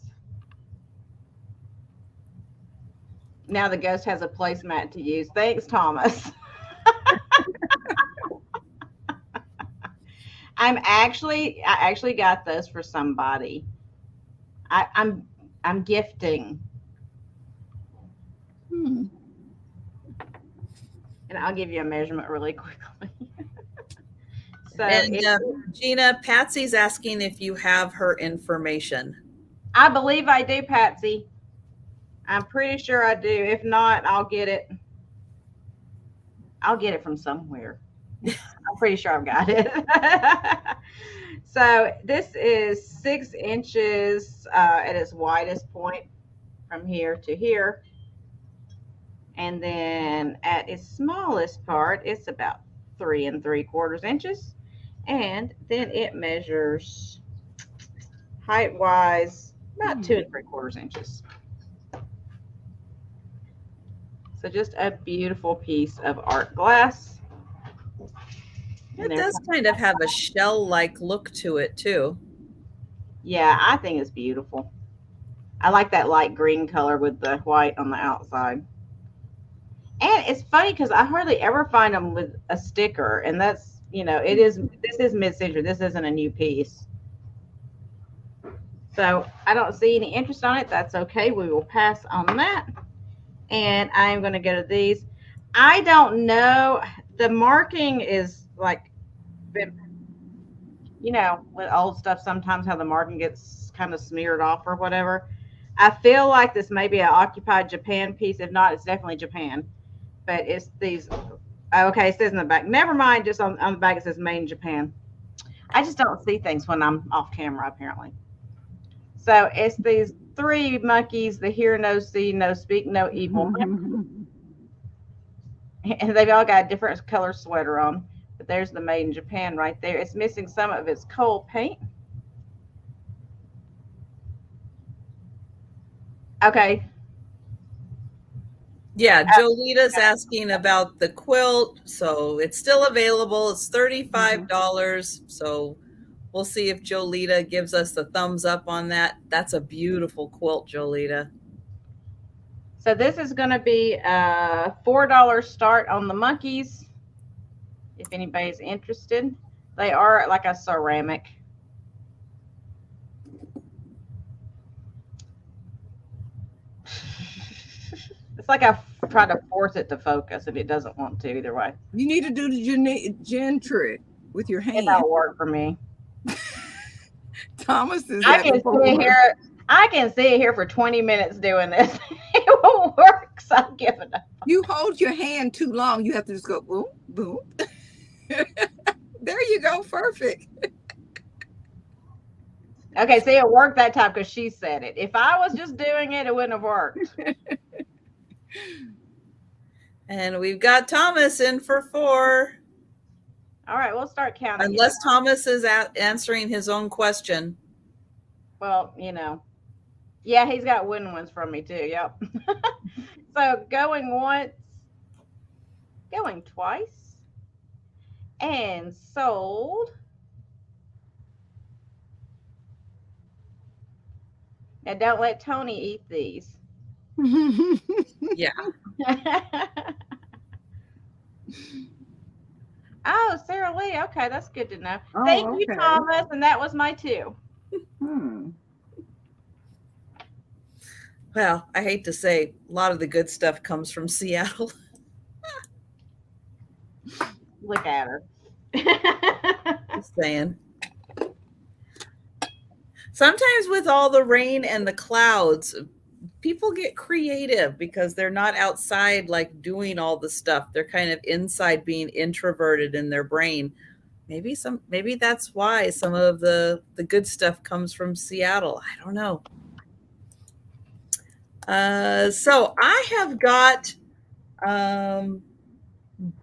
Now the ghost has a placemat to use. Thanks, Thomas. I actually got this for somebody. I'm gifting. And I'll give you a measurement really quickly. So and Jeana, Patsy's asking if you have her information. I believe I do, Patsy. I'm pretty sure I do. If not, I'll get it. I'll get it from somewhere. I'm pretty sure I've got it. So this is 6 inches at its widest point from here to here. And then at its smallest part, it's about 3 3/4 inches. And then it measures height wise about 2 3/4 inches. So just a beautiful piece of art glass. It does kind of have a shell-like look to it too. Yeah, I think it's beautiful. I like that light green color with the white on the outside. And it's funny because I hardly ever find them with a sticker, and that's, this is mid-century. This isn't a new piece. So I don't see any interest on it. That's okay. We will pass on that. And I'm going to go to these. I don't know. The marking is like, with old stuff, sometimes how the marking gets kind of smeared off or whatever. I feel like this may be an occupied Japan piece. If not, it's definitely Japan. But it's these. Okay, it says in the back. Never mind. Just on the back, it says made in Japan. I just don't see things when I'm off camera, apparently. So it's these 3 monkeys, the hear, no see, no speak, no evil. And they've all got a different color sweater on. But there's the made in Japan right there. It's missing some of its coal paint. Okay. Yeah, Jolita's asking about the quilt. So it's still available. It's $35. So we'll see if Jolita gives us the thumbs up on that. That's a beautiful quilt, Jolita. So this is going to be a $4 start on the monkeys. If anybody's interested, they are like a ceramic. It's like I try to force it to focus and it doesn't want to either way. You need to do the Jen trick with your hand. It don't work for me. Thomas is. I can sit here for 20 minutes doing this. It won't work, so I'm giving up. You hold your hand too long. You have to just go boom, boom. There you go. Perfect. Okay, see, it worked that time because she said it. If I was just doing it, it wouldn't have worked. And we've got Thomas in for 4. All right, we'll start counting. Unless Thomas is answering his own question. Well, yeah, he's got wooden ones from me too. Yep. So going once, going twice, and sold. Now don't let Tony eat these. Yeah. Oh, Sarah Lee. Okay, that's good to know. Thank you, Thomas. And that was my 2. Well, I hate to say, a lot of the good stuff comes from Seattle. Look at her. Just saying. Sometimes with all the rain and the clouds, people get creative because they're not outside like doing all the stuff. They're kind of inside being introverted in their brain. Maybe that's why some of the good stuff comes from Seattle. I don't know. So I have got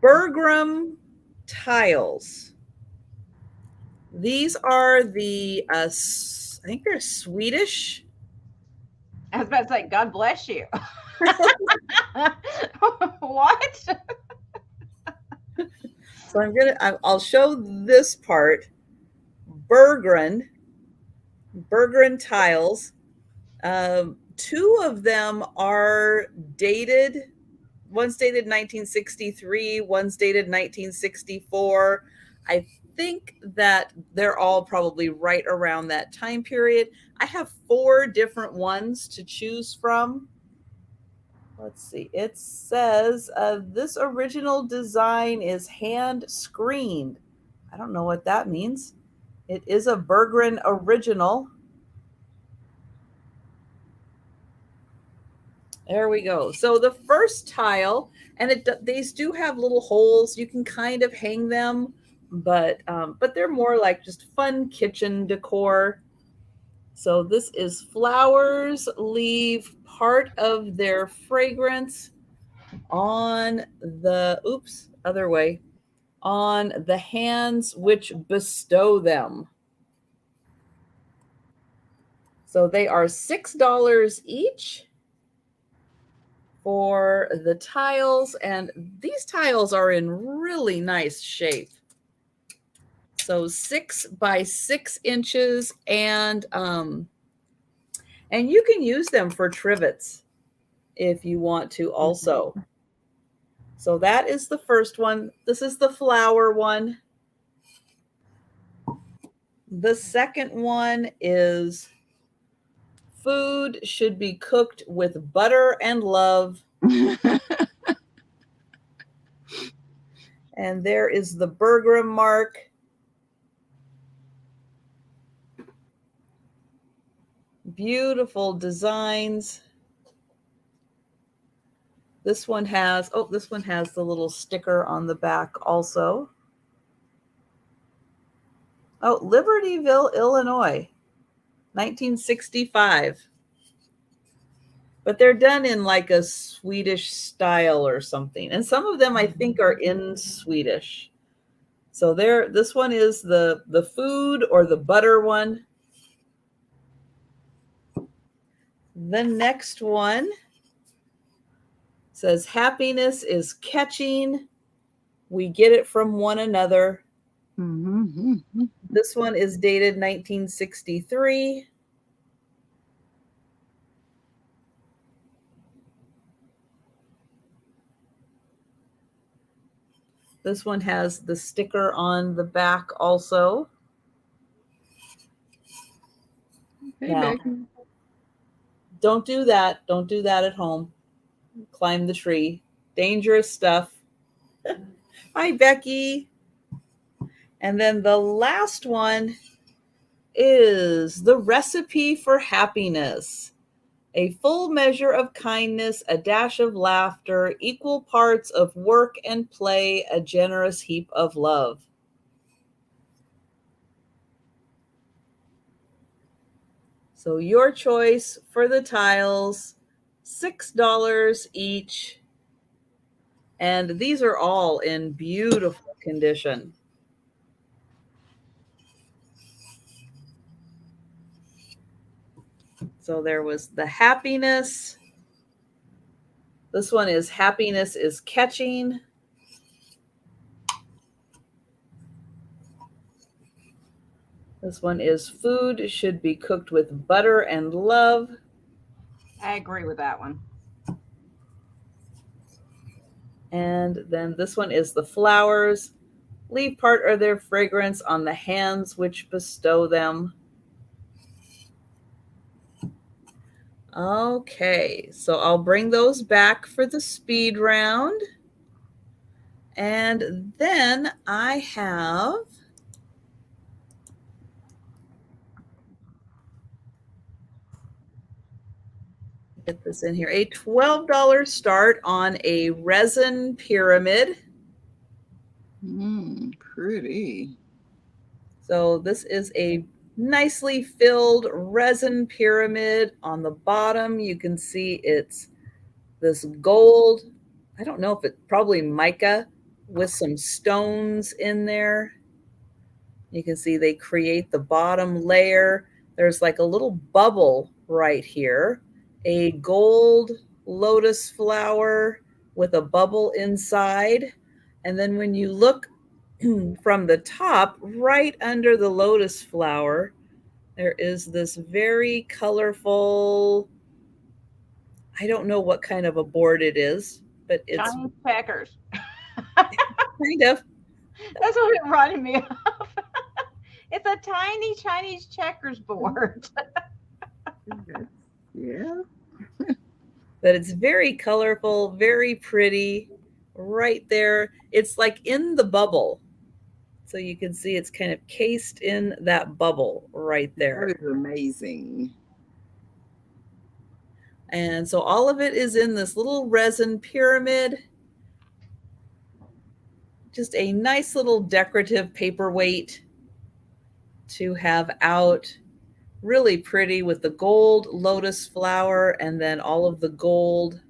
Bergrum tiles. These are the I think they're Swedish. I was about to say, God bless you. What? So I'll show this part. Bergrum tiles. 2 of them are dated. One's dated 1963, one's dated 1964. I think that they're all probably right around that time period. I have 4 different ones to choose from. Let's see. It says this original design is hand screened. I don't know what that means. It is a Bergrum original. There we go. So the first tile, and these do have little holes. You can kind of hang them but they're more like just fun kitchen decor. So this is flowers leave part of their fragrance on the, oops, other way, on the hands which bestow them. So they are $6 each for the tiles, and these tiles are in really nice shape. So 6 by 6 inches, and you can use them for trivets if you want to also. So that is the first one. This is the flower one. The second one is food should be cooked with butter and love. And there is the Bergram mark. Beautiful designs. This one has, oh, this one has the little sticker on the back also. Oh, Libertyville, Illinois, 1965. But they're done in like a Swedish style or something. And some of them I think are in Swedish. So there, this one is the food or the butter one. The next one says happiness is catching. We get it from one another. This one is dated 1963. This one has the sticker on the back also. Hey, Now, Becky. don't do that. Don't do that at home. Climb the tree. Dangerous stuff. Hi, Becky. And then the last one is the recipe for happiness. A full measure of kindness, a dash of laughter, equal parts of work and play, a generous heap of love. So your choice for the tiles, $6 each. And these are all in beautiful condition. So there was the happiness. This one is happiness is catching. This one is food should be cooked with butter and love. I agree with that one. And then this one is the flowers. Leave part of their fragrance on the hands which bestow them. Okay, so I'll bring those back for the speed round. And then I have get this in here, a $12 start on a resin pyramid. Pretty. So this is a nicely filled resin pyramid. On the bottom, you can see it's this gold. I don't know if it's probably mica with some stones in there. You can see they create the bottom layer. There's like a little bubble right here, a gold lotus flower with a bubble inside. And then when you look from the top, right under the lotus flower, there is this very colorful, I don't know what kind of a board it is, but it's Chinese checkers. kind of. That's what it reminded me of. It's a tiny Chinese checkers board. Yeah. But it's very colorful, very pretty. Right there, it's like in the bubble. So you can see it's kind of cased in that bubble right there. That is amazing. And so all of it is in this little resin pyramid. just a nice little decorative paperweight to have out. Really pretty with the gold lotus flower and then all of the gold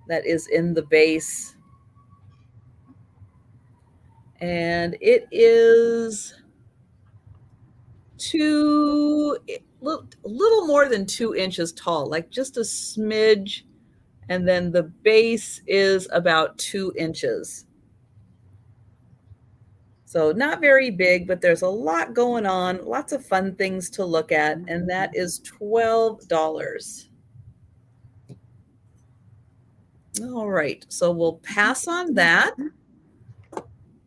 that is in the base. And it is little more than 2 inches tall, like just a smidge. And then the base is about 2 inches. So not very big, but there's a lot going on, lots of fun things to look at, and that is $12. All right, so we'll pass on that.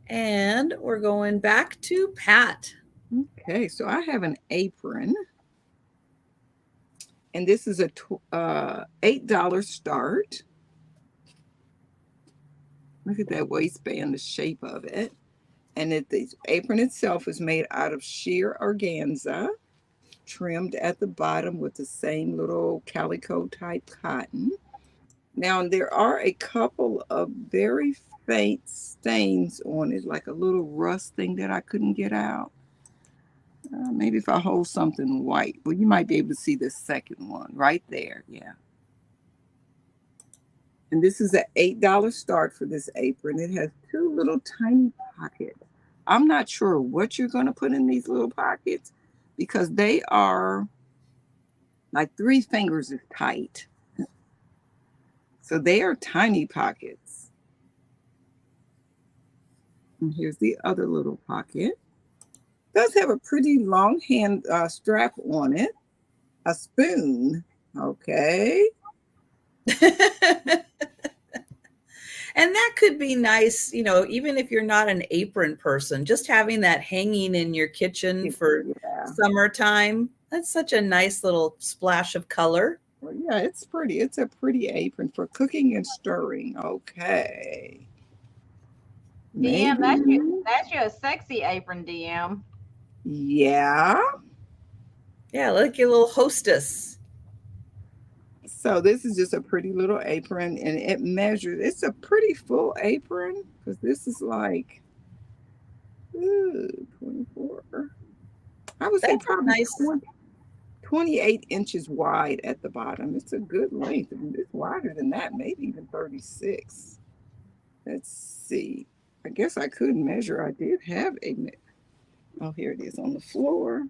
And we're going back to Pat. Okay, so I have an apron. And this is a $8 start. Look at that waistband, the shape of it. And the apron itself is made out of sheer organza, trimmed at the bottom with the same little calico type cotton. Now, there are a couple of very faint stains on it, like a little rust thing that I couldn't get out. Maybe if I hold something white, well, you might be able to see the second one right there. Yeah. And this is an $8 start for this apron. It has 2 little tiny pockets. I'm not sure what you're going to put in these little pockets because they are like 3 fingers is tight. So they are tiny pockets. And here's the other little pocket. It does have a pretty long hand strap on it. A spoon. Okay. And that could be nice, you know, even if you're not an apron person, just having that hanging in your kitchen for summertime. That's such a nice little splash of color. Well, yeah, it's pretty. It's a pretty apron for cooking and stirring. Okay. DM, that's your sexy apron, DM. Yeah. Yeah, like your little hostess. So this is just a pretty little apron, and it measures. It's a pretty full apron because this is like 24. I would say probably nice. 28 inches wide at the bottom. It's a good length. It's wider than that, maybe even 36. Let's see. I guess I could measure. I did have oh, here it is on the floor.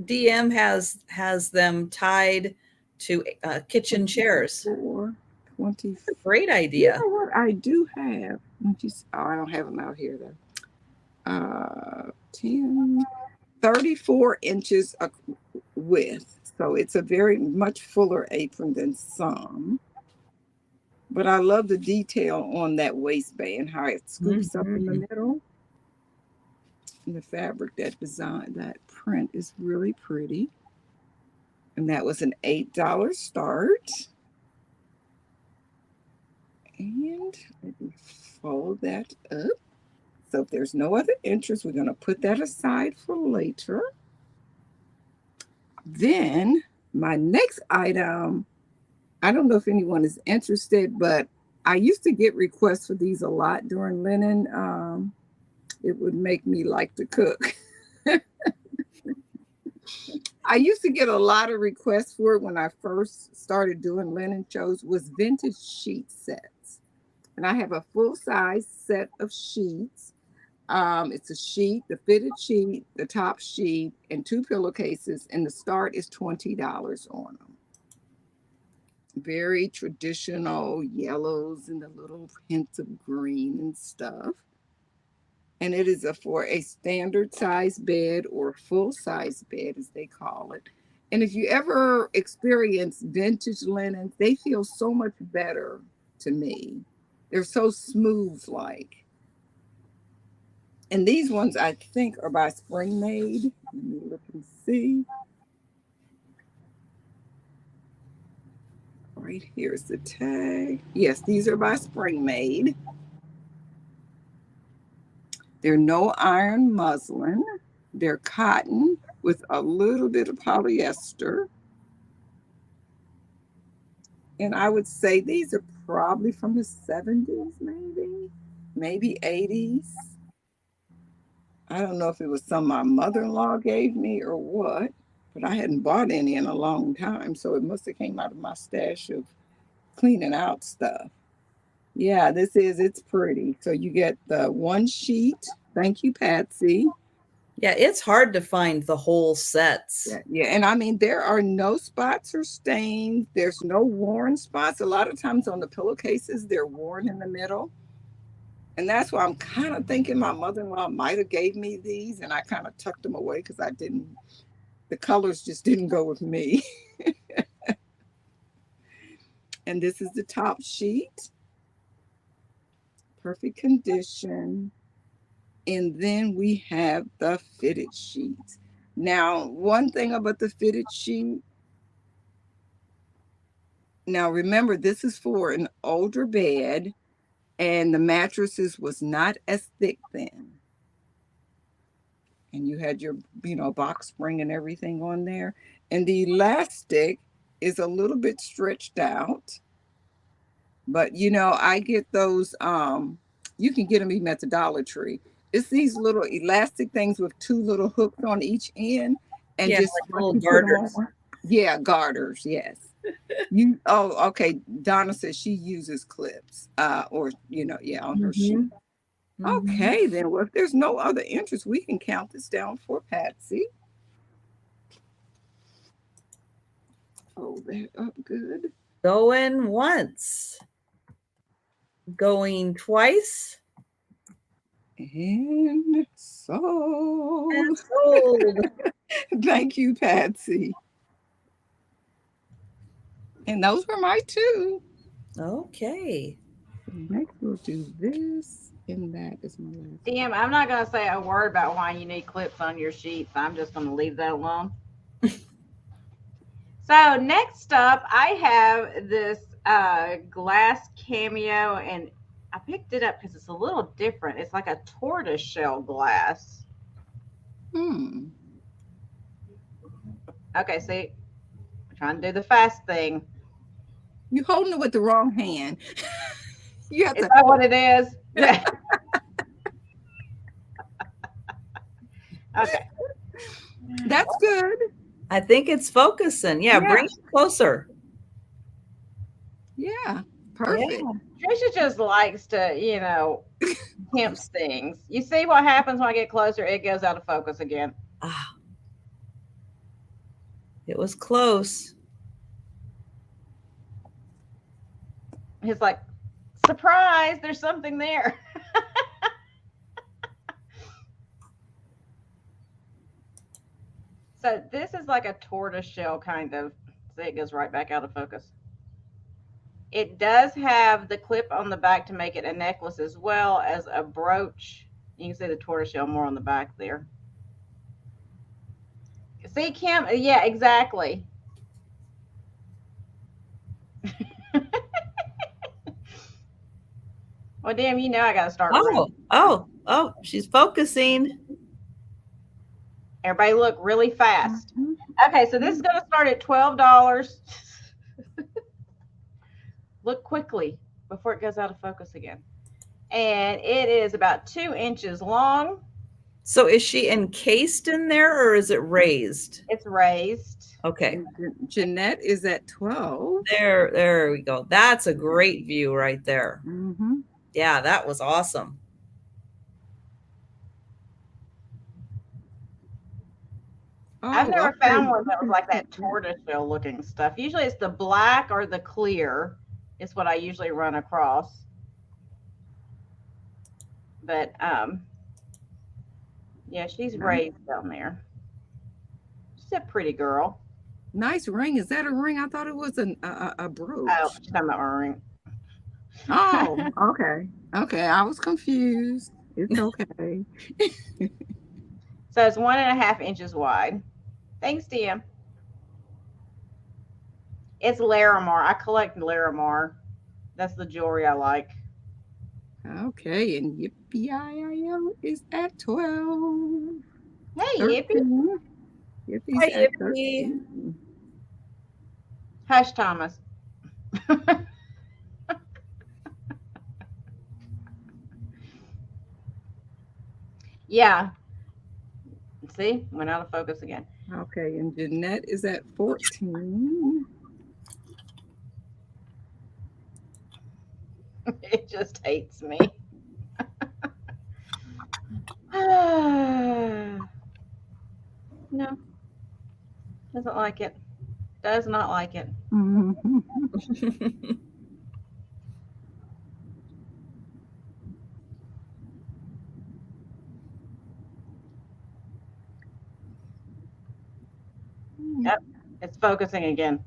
DM has them tied to kitchen chairs. 20. Great idea. You know what I do have? I don't have them out here though. 34 inches width. So it's a very much fuller apron than some. But I love the detail on that waistband, how it scoops up in the middle. And the fabric, that print is really pretty. And that was an $8 start. And let me fold that up. So if there's no other interest, we're going to put that aside for later. Then my next item, I don't know if anyone is interested, but I used to get requests for these a lot during linen. It would make me like to cook. I used to get a lot of requests for it when I first started doing linen shows, was vintage sheet sets. And I have a full-size set of sheets. It's a sheet, the fitted sheet, the top sheet, and 2 pillowcases, and the start is $20 on them. Very traditional yellows and the little hints of green and stuff. And it is for a standard size bed or full size bed, as they call it. And if you ever experience vintage linens, they feel so much better to me. They're so smooth like. And these ones I think are by Spring Made. Let me look and see. Right here's the tag. Yes, these are by Spring Made. They're no iron muslin. They're cotton with a little bit of polyester. And I would say these are probably from the 70s, maybe. maybe 80s. I don't know if it was some my mother-in-law gave me or what, but I hadn't bought any in a long time, so it must have came out of my stash of cleaning out stuff. Yeah, it's pretty. So you get the one sheet. Thank you, Patsy. Yeah, it's hard to find the whole sets. Yeah, and I mean there are no spots or stains. There's no worn spots. A lot of times on the pillowcases, they're worn in the middle. And that's why I'm kind of thinking my mother-in-law might have gave me these, and I kind of tucked them away because the colors just didn't go with me. And this is the top sheet. Perfect condition. And then we have the fitted sheets. Now, one thing about the fitted sheet, now remember this is for an older bed, and the mattresses was not as thick then. And you had your, box spring and everything on there. And the elastic is a little bit stretched out. But, I get those, you can get them even at the Dollar Tree. It's these little elastic things with two little hooks on each end. And Yeah, just like little garters. Yeah, garters, yes. Okay. Donna says she uses clips, or, on her sheet. Okay, then. Well, if there's no other interest, we can count this down for Patsy. Oh, they're up good. Going once. Going twice. And sold. And sold. Thank you, Patsy. And those were my two. Okay. Next, we'll do this, and that is my last. DM, I'm not going to say a word about why you need clips on your sheets. I'm just going to leave that alone. So next up, I have this glass cameo, and I picked it up because it's a little different. It's like a tortoise shell glass. Okay, see, I'm trying to do the fast thing. You're holding it with the wrong hand. You have Is that what it is? Okay. That's good. I think it's focusing. Yeah. Bring it closer. Yeah, perfect. Yeah. Trisha just likes to, pimp things. You see what happens when I get closer? It goes out of focus again. Ah, it was close. It's like, surprise, there's something there. So this is like a tortoise shell kind of. See, it goes right back out of focus. It does have the clip on the back to make it a necklace as well as a brooch. You can see the tortoise shell more on the back there. See, Kim? Yeah, exactly. Well, damn, I got to start running. Oh, she's focusing. Everybody look really fast. Okay, so this is going to start at $12. Look quickly before it goes out of focus again. And it is about 2 inches long. So is she encased in there or is it raised? It's raised. Okay. Jeanette is at 12. There we go. That's a great view right there. Yeah, that was awesome. I've never found one that was like that tortoiseshell looking stuff. Usually it's the black or the clear is what I usually run across. But yeah, she's raised down there. She's a pretty girl. Nice ring. Is that a ring? I thought it was a brooch. Oh, she's talking about a ring. Oh, okay. Okay, I was confused. It's okay. So it's 1.5 inches wide. Thanks, DM. It's Larimar. I collect Larimar. That's the jewelry I like. Okay, and Yippee is at 12. Hey, 13. Yippee. Yippie's Hi, at Yippee. 13. Hush, Thomas. Yeah. See, went out of focus again. Okay, and Jeanette is at 14. It just hates me. No, doesn't like it. Does not like it. Yep, it's focusing again.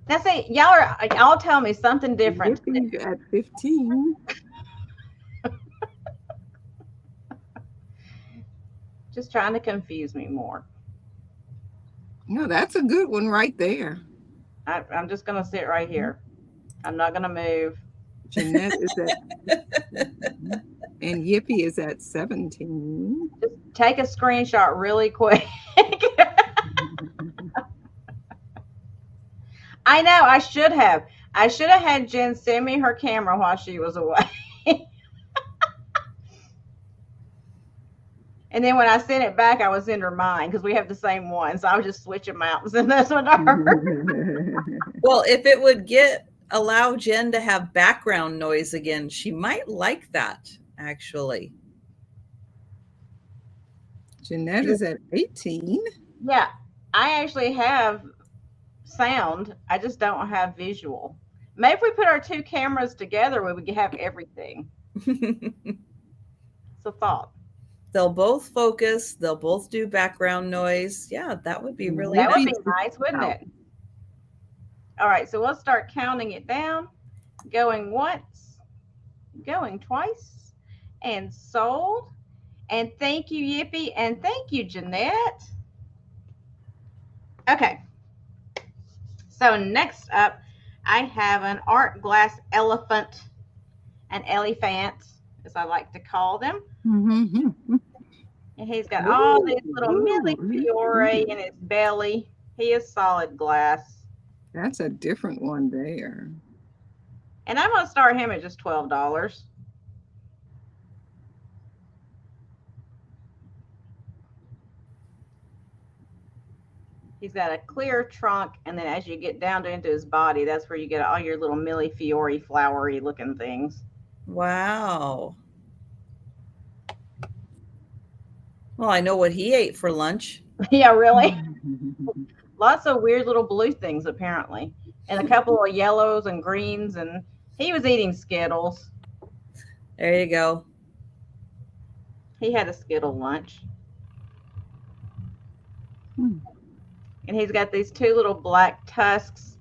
Now, see, y'all tell me something different. Yippee at 15. Just trying to confuse me more. No, that's a good one right there. I'm just going to sit right here. I'm not going to move. Jeanette is at and Yippee is at 17. Just take a screenshot really quick. I know, I should have. I should have had Jen send me her camera while she was away. And then when I sent it back, I was in her mind because we have the same one. So I would just switch them out and send this one to her. Well, if it would allow Jen to have background noise again, she might like that, actually. Jeanette is at 18. Yeah, I actually have sound. I just don't have visual. Maybe if we put our two cameras together, we would have everything. It's a thought. They'll both focus. They'll both do background noise. Yeah, that would be really That nice. would be nice, wouldn't it? All right, so we'll start counting it down. Going once, going twice, and sold. And thank you, Yippee, and thank you, Jeanette. Okay. So next up, I have an art glass elephant, an elephant, as I like to call them. And he's got all these little mini fiore in his belly. He is solid glass. That's a different one there. And I'm going to start him at just $12. He's got a clear trunk, and then as you get down into his body, that's where you get all your little millefiori, flowery looking things. Wow. Well, I know what he ate for lunch. Yeah, really? Lots of weird little blue things, apparently. And a couple of yellows and greens, and he was eating Skittles. There you go. He had a Skittle lunch. And he's got these two little black tusks.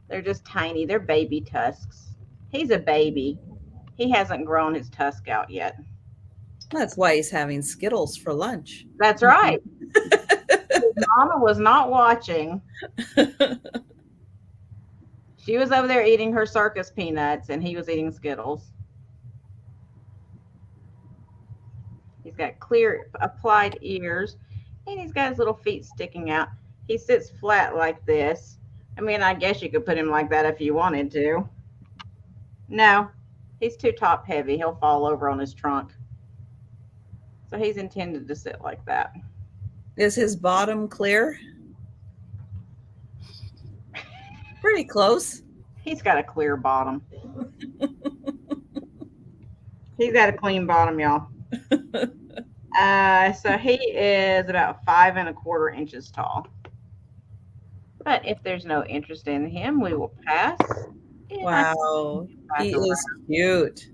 They're just tiny. They're baby tusks. He's a baby. He hasn't grown his tusk out yet. That's why he's having Skittles for lunch. That's right. His mama was not watching. She was over there eating her circus peanuts, and he was eating Skittles. He's got clear applied ears, and he's got his little feet sticking out. He sits flat like this. I mean, I guess you could put him like that if you wanted to. No, he's too top heavy. He'll fall over on his trunk. So he's intended to sit like that. Is his bottom clear? Pretty close. He's got a clear bottom. He's got a clean bottom, y'all. So he is about 5 1/4 inches tall. But if there's no interest in him, we will pass. Wow. He is cute.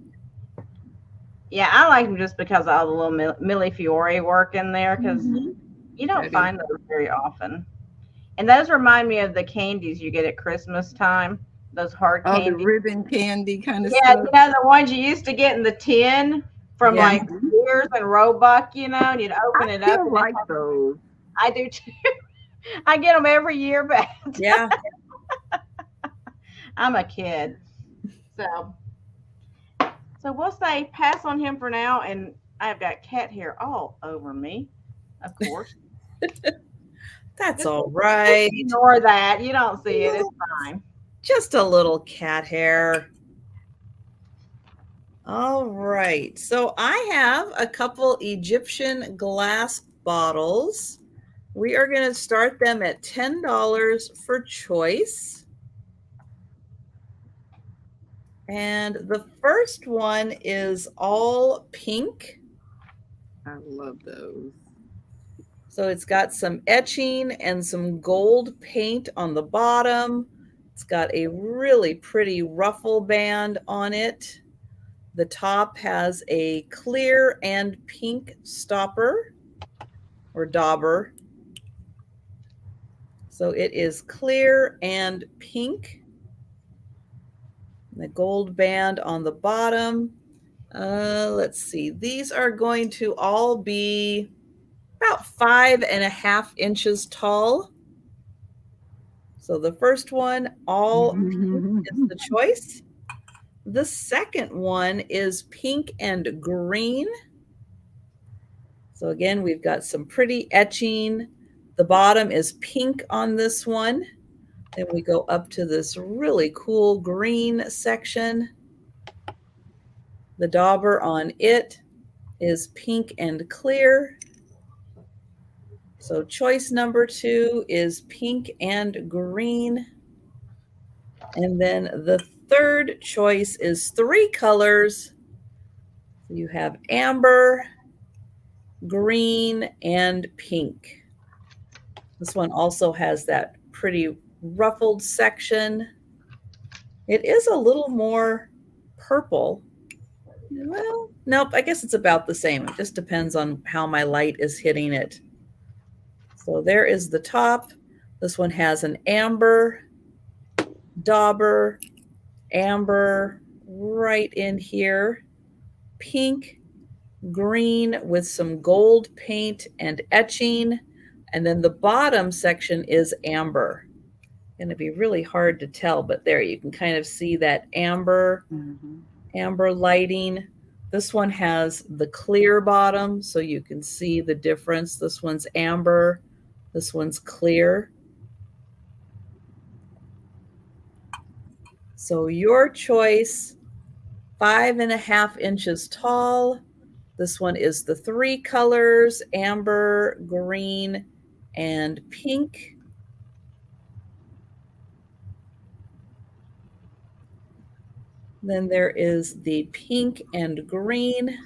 Yeah, I like him just because of all the little millefiori work in there, because you don't find those very often. And those remind me of the candies you get at Christmas time. Those hard candies. Oh, the ribbon candy kind of stuff. Yeah, you know, the ones you used to get in the tin from like Sears and Roebuck, you know, and you'd open it up. I like those. I do too. I get them every year, but yeah, I'm a kid. So we'll say pass on him for now, and I've got cat hair all over me, of course. That's all right. Ignore that. You don't see it. It's fine. Just a little cat hair. All right. So I have a couple Egyptian glass bottles. We are going to start them at $10 for choice. And the first one is all pink. I love those. So it's got some etching and some gold paint on the bottom. It's got a really pretty ruffle band on it. The top has a clear and pink stopper or dauber. So it is clear and pink. The gold band on the bottom. Let's see. These are going to all be about 5.5 inches tall. So the first one, all pink, is the choice. The second one is pink and green. So again, we've got some pretty etching. The bottom is pink on this one. Then we go up to this really cool green section. The dauber on it is pink and clear. So choice number 2 is pink and green. And then the third choice is 3 colors. You have amber, green, and pink. This one also has that pretty ruffled section. It is a little more purple. Well, nope, I guess it's about the same. It just depends on how my light is hitting it. So there is the top. This one has an amber, dauber, amber right in here, pink, green with some gold paint and etching. And then the bottom section is amber. Going to be really hard to tell, but there you can kind of see that amber, amber lighting. This one has the clear bottom, so you can see the difference. This one's amber, this one's clear. So your choice, 5.5 inches tall. This one is the 3 colors, amber, green, and pink. Then there is the pink and green.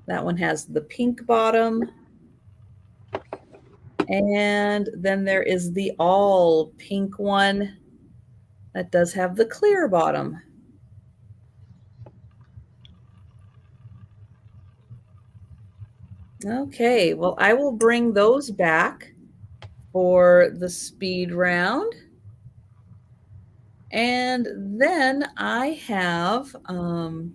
That one has the pink bottom. And then there is the all pink one that does have the clear bottom. Okay, well, I will bring those back for the speed round. And then I have one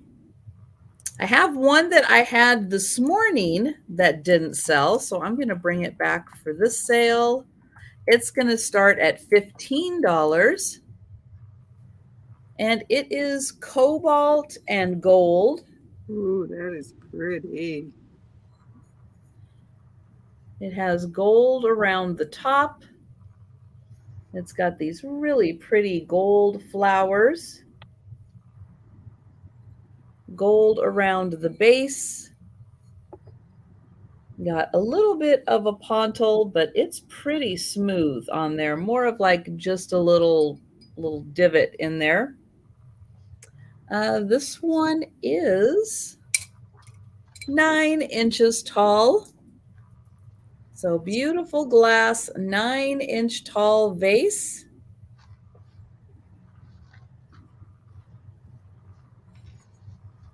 that I had this morning that didn't sell, so I'm going to bring it back for this sale. It's going to start at $15, and it is cobalt and gold. Ooh, that is pretty. It has gold around the top. It's got these really pretty gold flowers. Gold around the base. Got a little bit of a pontil, but it's pretty smooth on there. More of like just a little divot in there. This one is 9 inches tall. So beautiful glass, 9-inch tall vase.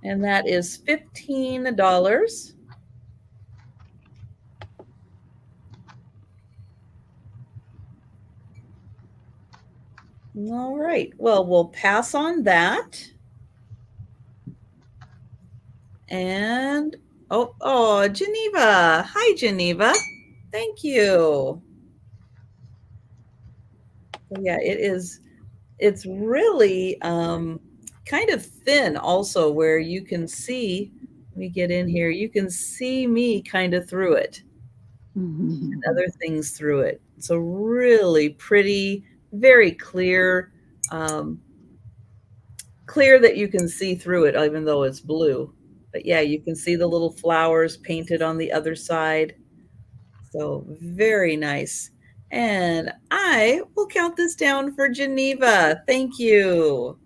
And that is $15. All right, well, we'll pass on that. And, oh, Geneva. Hi, Geneva. Thank you. Yeah, it's really kind of thin also, where you can see, let me get in here, you can see me kind of through it and other things through it. It's a really pretty, very clear, clear that you can see through it, even though it's blue. But yeah, you can see the little flowers painted on the other side. So very nice. And I will count this down for Geneva. Thank you.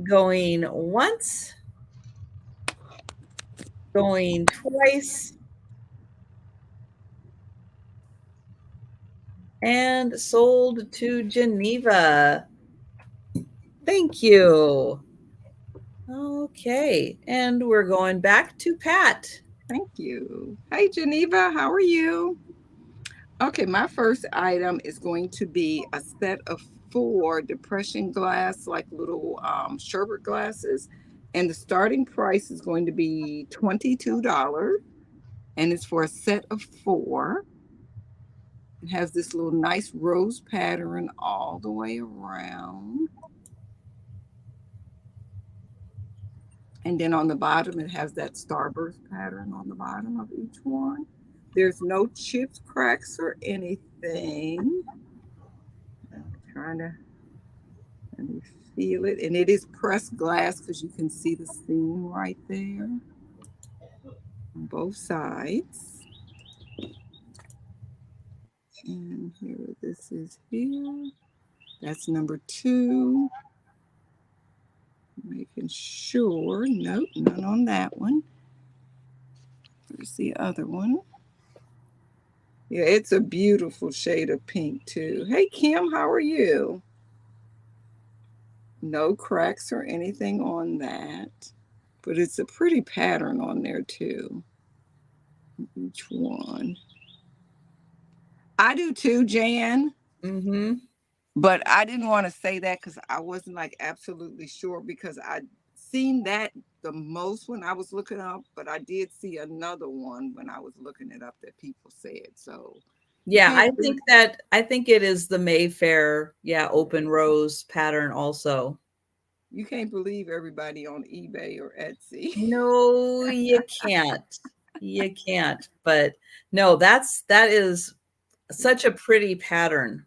Going once, going twice, and sold to Geneva. Thank you. Okay, and we're going back to Pat. Thank you. Hey, Geneva, how are you? Okay, my first item is going to be a set of 4 depression glass, like little sherbet glasses. And the starting price is going to be $22. And it's for a set of 4. It has this little nice rose pattern all the way around. And then on the bottom, it has that starburst pattern on the bottom of each one. There's no chips, cracks, or anything. I'm trying to, let me feel it. And it is pressed glass because you can see the seam right there on both sides. And here, this is here. That's number 2. Making sure. Nope, none on that one. There's the other one. Yeah, it's a beautiful shade of pink too. Hey, Kim, how are you? No cracks or anything on that, but it's a pretty pattern on there too. Each one. I do too, Jan. Mm-hmm. But I didn't want to say that because I wasn't like absolutely sure, because I'd seen that the most when I was looking up, but I did see another one when I was looking it up that people said. So Yeah, I think it is the Mayfair, yeah, open rose pattern also. you can't believe everybody on eBay or Etsy. No, you can't. You can't. But no, that is such a pretty pattern.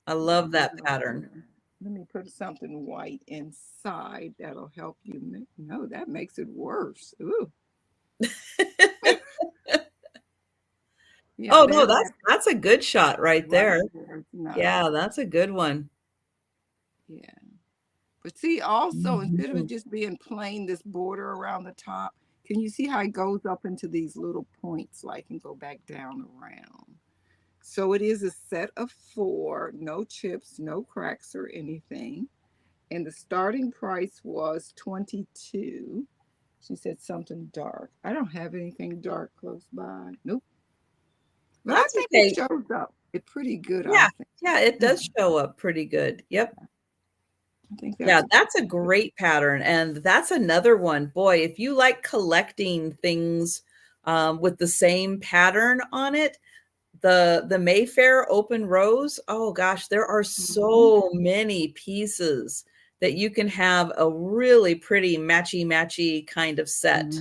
I love that pattern. Let me put something white inside. That'll help you. No, that makes it worse. Ooh. Yeah, Oh no, that's a good shot right there. Nice. Yeah, that's a good one. Yeah. But see, also, instead of it Mhm. just being plain, this border around the top, can you see how it goes up into these little points, like, and go back down around? So it is a set of 4, no chips, no cracks or anything. And the starting price was 22. She said something dark. I don't have anything dark close by. Nope. But I That's think it okay. shows up. It's pretty good, I Yeah. think. Yeah, it does show up pretty good. Yep. I think Yeah, that's that's a great pattern. And that's another one. Boy, if you like collecting things with the same pattern on it, the Mayfair open rose, oh gosh, there are so many pieces that you can have a really pretty matchy kind of set.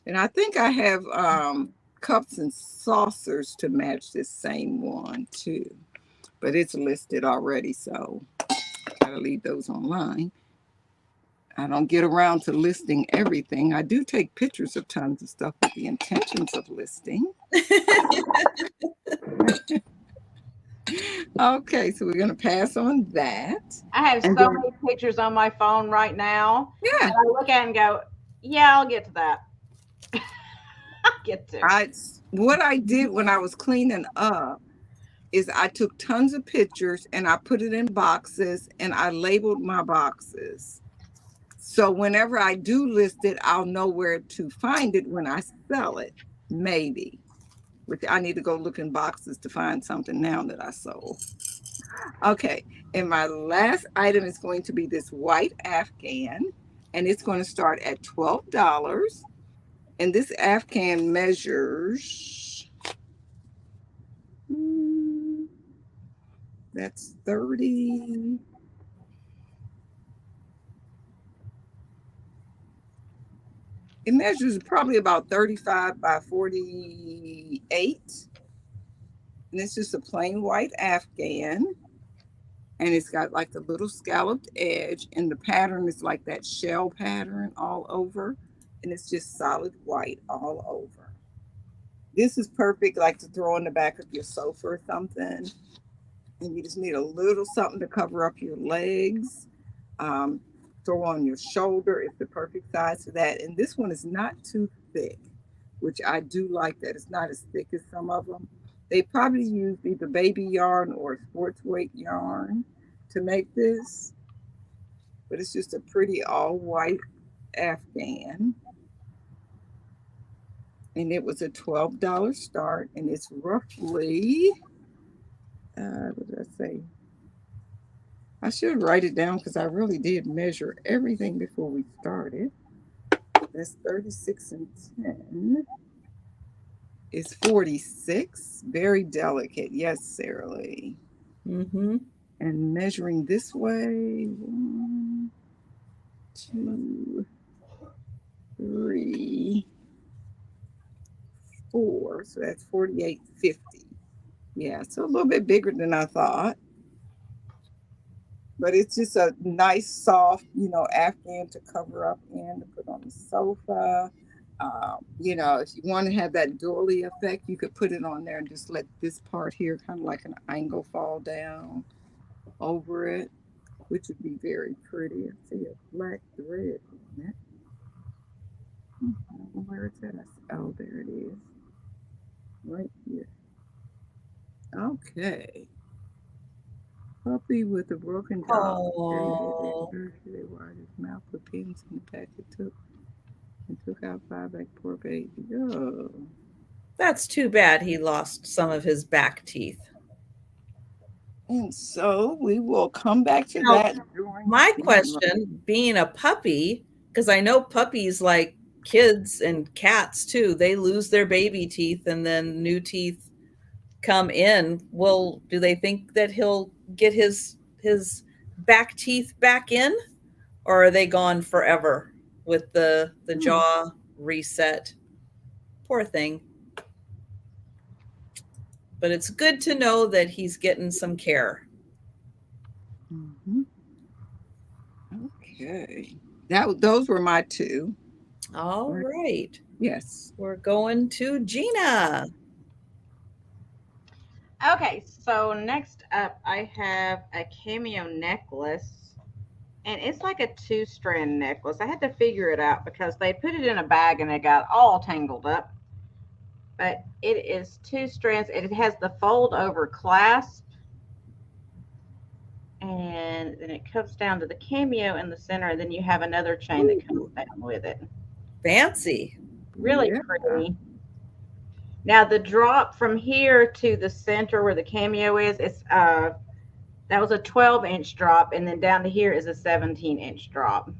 And I think I have cups and saucers to match this same one too. But it's listed already, so I gotta leave those online. I don't get around to listing everything. I do take pictures of tons of stuff with the intentions of listing. Okay, so we're gonna pass on that. I have And so then, many pictures on my phone right now. yeah, And I look at it and go, yeah, I'll get to that. I'll get to. what I did when I was cleaning up is I took tons of pictures and I put it in boxes and I labeled my boxes. So whenever I do list it, I'll know where to find it when I sell it, maybe. Which I need to go look in boxes to find something now that I sold. Okay, and my last item is going to be this white Afghan, and it's going to start at $12. And this Afghan measures, that's 30. It measures probably about 35 by 48. And it's just a plain white Afghan. And it's got like the little scalloped edge. And the pattern is like that shell pattern all over. And it's just solid white all over. This is perfect like to throw in the back of your sofa or something. And you just need a little something to cover up your legs. Throw on your shoulder. It's the perfect size for that. And this one is not too thick, which I do like that. It's not as thick as some of them. They probably use either baby yarn or sports weight yarn to make this. But it's just a pretty all white Afghan. And it was a $12 start. And it's roughly, what did I say? I should write it down because I really did measure everything before we started. That's 36 and 10. It's 46. Very delicate. Yes, Sarah Lee. Mm-hmm. And measuring this way, 1, 2, 3, 4. So that's 48.50. Yeah, so a little bit bigger than I thought. But it's just a nice, soft, Afghan to cover up in, to put on the sofa. If you want to have that doily effect, you could put it on there and just let this part here kind of like an angle fall down over it, which would be very pretty. I see a black thread on it. I don't know where it's at. Oh, there it is. Right here. Okay. Puppy with a broken jaw. Oh. They wired his mouth with pins in the pack and took out 5 egg poor baby. Oh. That's too bad he lost some of his back teeth. And so we will come back to Now, that. My question, being a puppy, because I know puppies, like kids and cats too, they lose their baby teeth and then new teeth come in. Well, do they think that he'll get his back teeth back in, or are they gone forever with the jaw reset? Poor thing. But it's good to know that he's getting some care. Mm-hmm. Okay. Those were my 2. All right. Yes. We're going to Jeana. Okay, so next up I have a cameo necklace, and it's like a 2-strand necklace. I had to figure it out because they put it in a bag and it got all tangled up. But it is 2 strands. It has the fold over clasp, and then it comes down to the cameo in the center, and then you have another chain that comes down with it. Fancy. Really pretty. Now the drop from here to the center where the cameo is, that was a 12-inch drop, and then down to here is a 17-inch drop.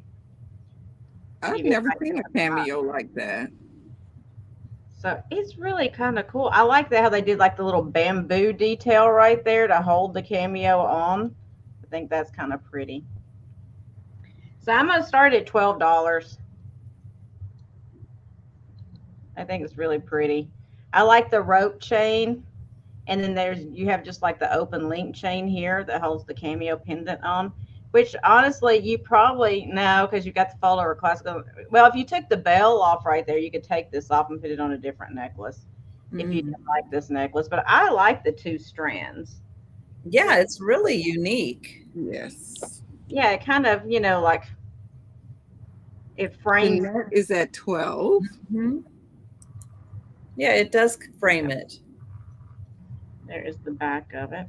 I've never seen a cameo like that. So it's really kind of cool. I like that how they did like the little bamboo detail right there to hold the cameo on. I think that's kind of pretty. So I'm going to start at $12. I think it's really pretty. I like the rope chain. And then you have just like the open link chain here that holds the cameo pendant on, which honestly you probably know because you got the fold over classical. Well, if you took the bell off right there, you could take this off and put it on a different necklace if you didn't like this necklace. But I like the 2 strands. Yeah, it's really unique. Yes. Yeah, it kind of, like it frames. And that is at 12. Mm-hmm. Yeah, it does frame it. There is the back of it.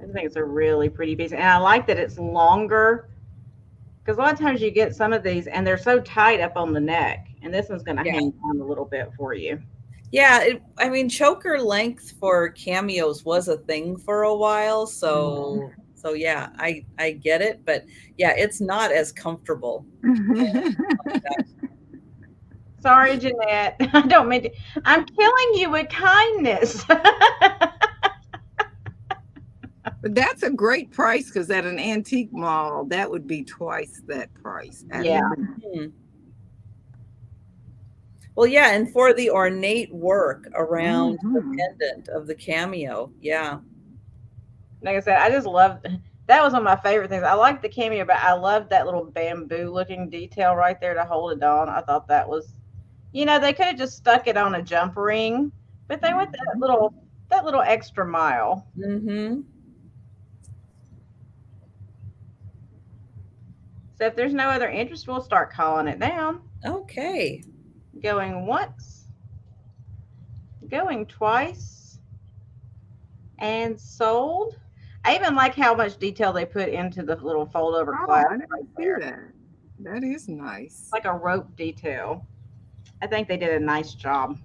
I think it's a really pretty piece. And I like that it's longer, because a lot of times you get some of these and they're so tight up on the neck. And this one's going to hang down a little bit for you. Yeah, choker length for cameos was a thing for a while. So yeah, I get it. But yeah, it's not as comfortable. Sorry, Jeanette. I don't mean to. I'm killing you with kindness. But that's a great price, because at an antique mall, that would be twice that price. Yeah. Well, yeah, and for the ornate work around the Mhm. pendant of the cameo. Yeah. Like I said, I just loved that was one of my favorite things. I liked the cameo, but I loved that little bamboo looking detail right there to hold it on. I thought that was, they could have just stuck it on a jump ring, but they went that little extra mile. Mm-hmm. So if there's no other interest, we'll start calling it down. Okay. Going once, going twice, and sold. I even like how much detail they put into the little fold over Oh, clasp I right didn't see there. that. That is nice. Like a rope detail. I think they did a nice job.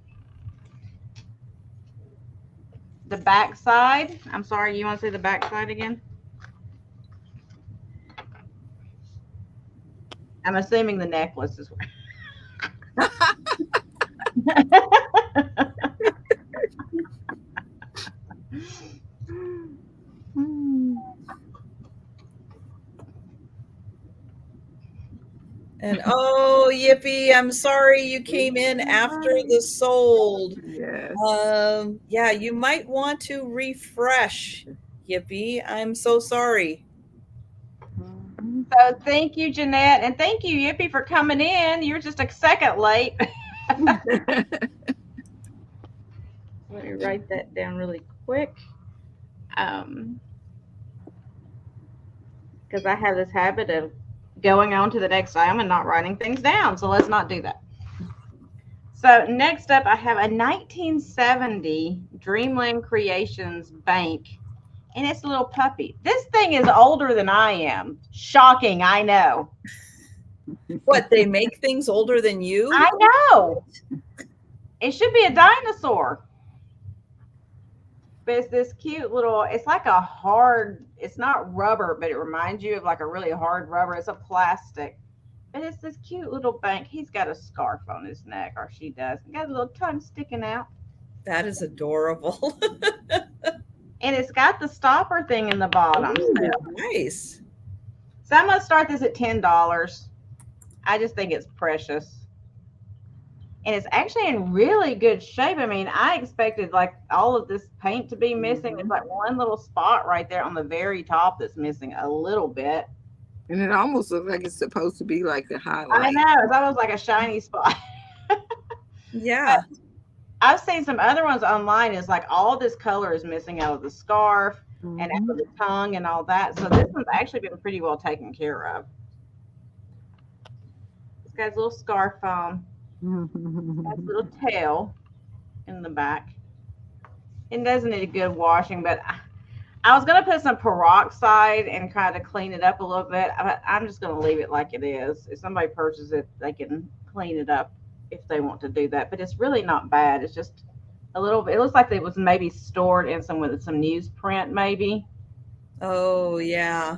The back side. I'm sorry, you want to see the back side again? I'm assuming the necklace is Hmm. And oh, Yippee, I'm sorry you came in after the sold. Yes. Yeah, you might want to refresh, Yippee. I'm so sorry. Mhm. So thank you, Jeanette, and thank you, Yippee, for coming in. You're just a second late. Let me write that down really quick. Because I have this habit of going on to the next item and not writing things down. So let's not do that. So next up, I have a 1970 Dreamland Creations bank, and it's a little puppy. This thing is older than I am. Shocking, I know. What, they make things older than you? I know. It should be a dinosaur. But it's this cute little, it's like a hard, it's not rubber, but it reminds you of like a really hard rubber. It's a plastic. But it's this cute little bank. He's got a scarf on his neck, or she does. He got a little tongue sticking out. That is adorable. And it's got the stopper thing in the bottom. Ooh, nice. So I'm going to start this at $10. I just think it's precious. And it's actually in really good shape. I mean, I expected like all of this paint to be missing. There's like one little spot right there on the very top that's missing a little bit. And it almost looks like it's supposed to be like the I highlight. know. It's almost like a shiny spot. Yeah. I've seen some other ones online. It's like all this color is missing out of the scarf and out of the tongue and all that. So this one's actually been pretty well taken care of. It's got a little scarf on. Got a little tail in the back. It does need a good washing, but I was going to put some peroxide and kind of clean it up a little bit. I'm just going to leave it like it is. If somebody purchases it, they can clean it up if they want to do that. But it's really not bad. It's just a little bit. It looks like it was maybe stored in some newsprint, maybe. Oh, yeah.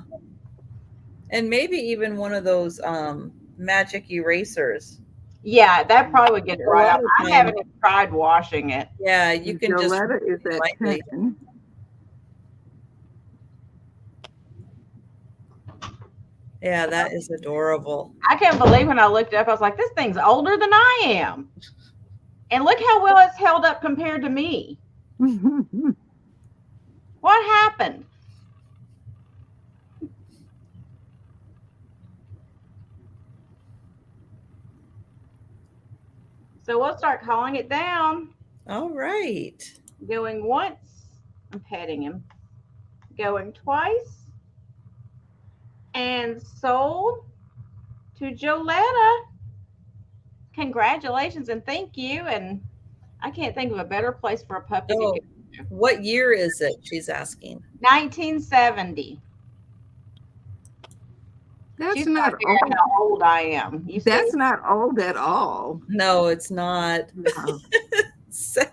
And maybe even one of those magic erasers. Yeah, that probably would get it right out. I haven't even tried washing it. Yeah, you can just. Violetta is at lightly. 10. Yeah, that is adorable. I can't believe when I looked it up, I was like, this thing's older than I am. And look how well it's held up compared to me. What happened? So we'll start calling it down. All right. Going once, I'm petting him. Going twice, and sold to Joletta. Congratulations and thank you. And I can't think of a better place for a puppy to go. What year is it? She's asking. 1970. That's She's not figuring out how old I am. That's not old at all. No, it's not. No. Sad.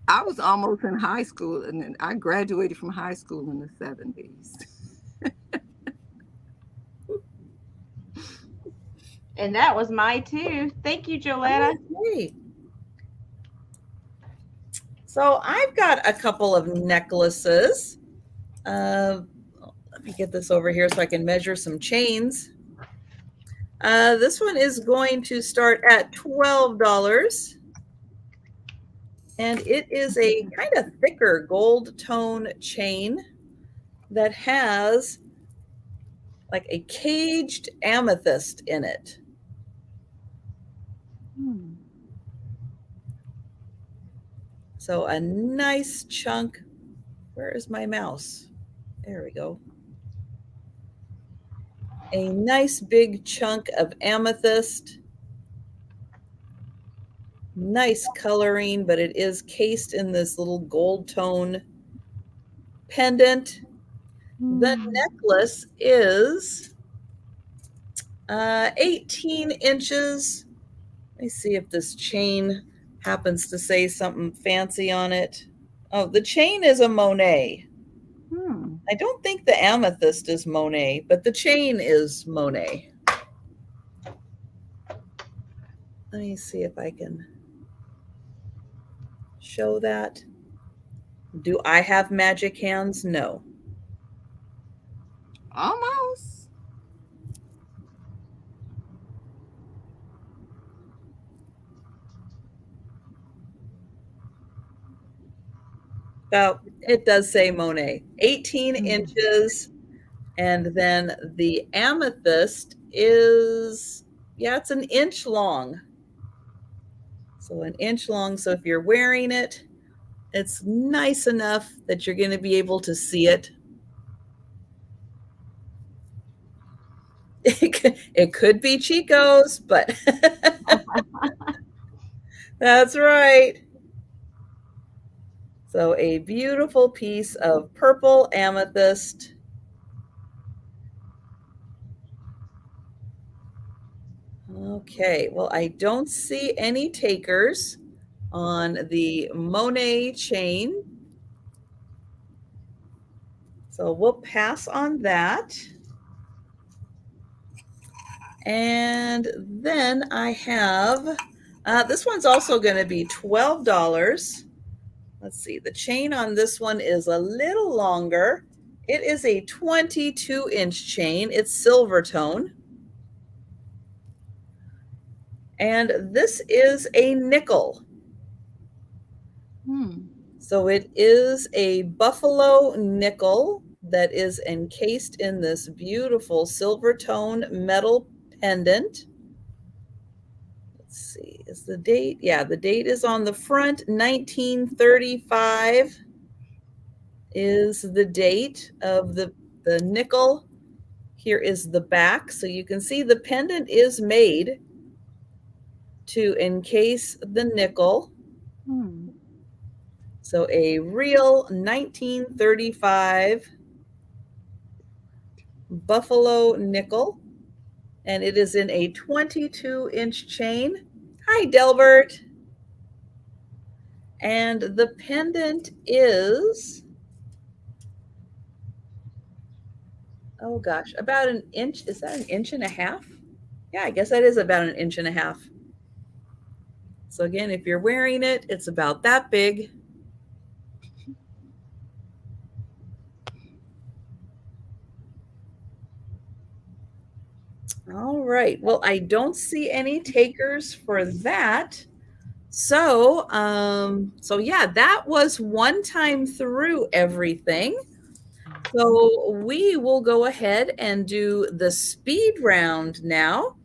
I was almost in high school, and then I graduated from high school in the 70s. And that was my too. Thank you, Joletta. Great. So I've got a couple of necklaces. Let me get this over here so I can measure some chains. This one is going to start at $12. And it is a kind of thicker gold tone chain that has like a caged amethyst in it. So a nice chunk. Where is my mouse? There we go. A nice big chunk of amethyst. Nice coloring, but it is cased in this little gold tone pendant. The necklace is 18 inches. Let me see if this chain happens to say something fancy on it. Oh, the chain is a Monet. I don't think the amethyst is Monet, but the chain is Monet. Let me see if I can show that. Do I have magic hands? No. Almost. Oh, it does say Monet. 18 inches. And then the amethyst is, yeah, it's an inch long. So an inch long. So if you're wearing it, it's nice enough that you're going to be able to see it. It could be Chico's, but that's right. So a beautiful piece of purple amethyst. Okay, well, I don't see any takers on the Monet chain. So we'll pass on that. And then I have, this one's also going to be $12. Let's see, the chain on this one is a little longer. It is a 22-inch chain. It's silver tone. And this is a nickel. So it is a buffalo nickel that is encased in this beautiful silver tone metal pendant. Let's see, is the date? Yeah, the date is on the front. 1935 is the date of the nickel. Here is the back. So you can see the pendant is made to encase the nickel. So a real 1935 buffalo nickel. And it is in a 22-inch chain. Hi, Delbert. And the pendant is, oh gosh, about an inch. Is that an inch and a half? Yeah, I guess that is about an inch and a half. So again, if you're wearing it, it's about that big. All right. Well, I don't see any takers for that. So, so yeah, that was one time through everything. So we will go ahead and do the speed round now.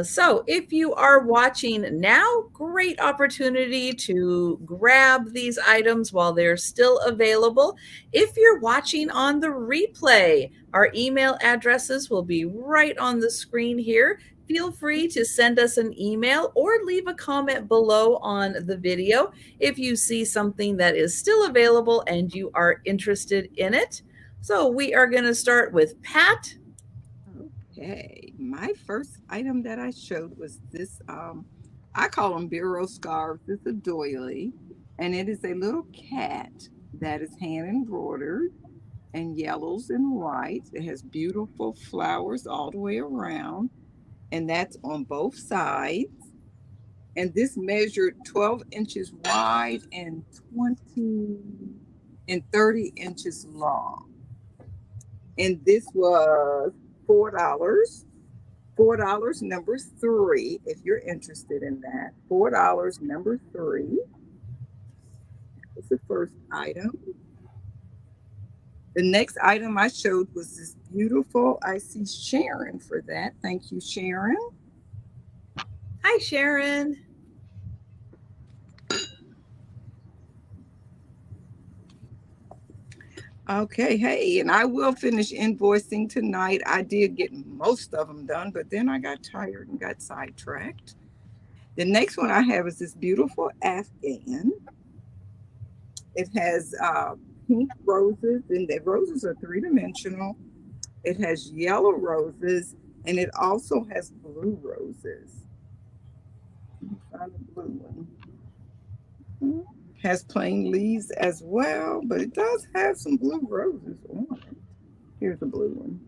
So if you are watching now, great opportunity to grab these items while they're still available. If you're watching on the replay, our email addresses will be right on the screen here. Feel free to send us an email or leave a comment below on the video if you see something that is still available and you are interested in it. So we are going to start with Pat. Okay, my first item that I showed was this, I call them bureau scarves. It's a doily, and it is a little cat that is hand embroidered and yellows and whites. It has beautiful flowers all the way around, and that's on both sides. And this measured 12 inches wide and 30 inches long. And this was $4. $4, number 3, if you're interested in that. $4, number 3. That's the first item. The next item I showed was this beautiful, I see Sharon for that. Thank you, Sharon. Hi, Sharon. Okay, hey, and I will finish invoicing tonight. I did get most of them done, but then I got tired and got sidetracked. The next one I have is this beautiful Afghan. It has pink roses, and the roses are 3-dimensional. It has yellow roses, and it also has blue roses. Find the blue one. Has plain leaves as well, but it does have some blue roses on it. Here's the blue one.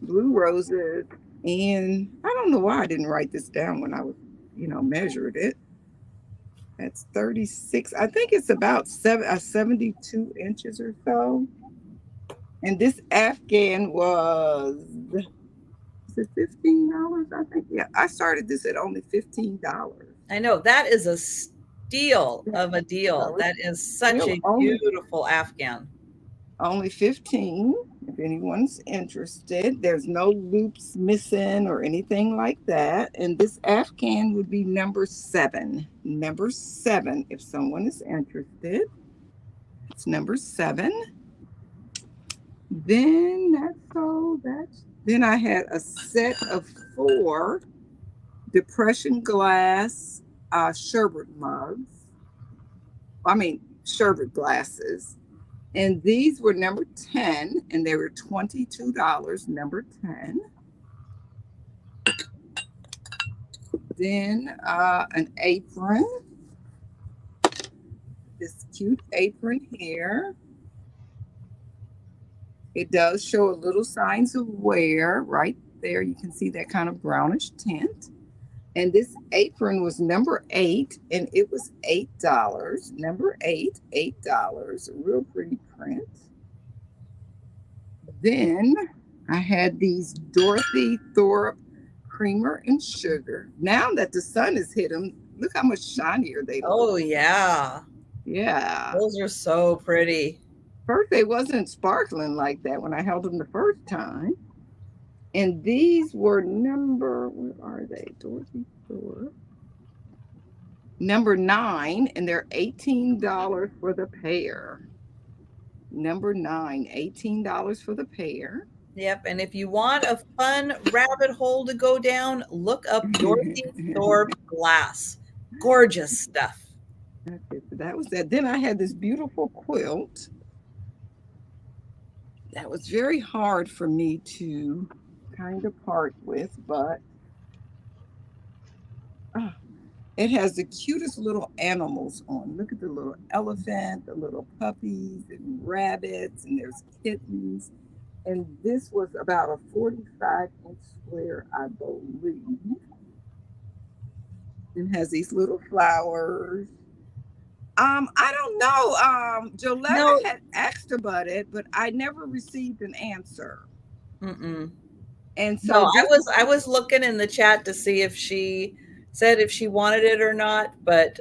Blue roses, and I don't know why I didn't write this down when I was, measured it. That's 36. I think it's about 72 inches or so. And this Afghan was it $15? I think. Yeah, I started this at only $15. I know that is a steal of a deal. That is such a beautiful Afghan. Only 15, if anyone's interested. There's no loops missing or anything like that. And this Afghan would be number 7. Number 7, if someone is interested. It's number 7. Then then I had a set of 4 depression glass sherbet mugs. Sherbet glasses. And these were number 10, and they were $22, number 10. Then an apron. This cute apron here. It does show a little signs of wear right there. You can see that kind of brownish tint. And this apron was number 8, and it was $8. Number 8, $8. A real pretty print. Then I had these Dorothy Thorpe creamer and sugar. Now that the sun has hit them, look how much shinier they look. Oh, yeah. Yeah. Those are so pretty. First, they wasn't sparkling like that when I held them the first time. And these were where are they? Dorothy Thorpe. Number 9, and they're $18 for the pair. Number 9, $18 for the pair. Yep. And if you want a fun rabbit hole to go down, look up Dorothy Thorpe glass. Gorgeous stuff. Okay, so that was that. Then I had this beautiful quilt that was very hard for me to kind of part with, but it has the cutest little animals on. Look at the little elephant, the little puppies and rabbits, and there's kittens. And this was about a 45-inch square, I believe. It has these little flowers. I don't know. Joletta had asked about it, but I never received an answer. Mm-mm. And so I was looking in the chat to see if she said if she wanted it or not, but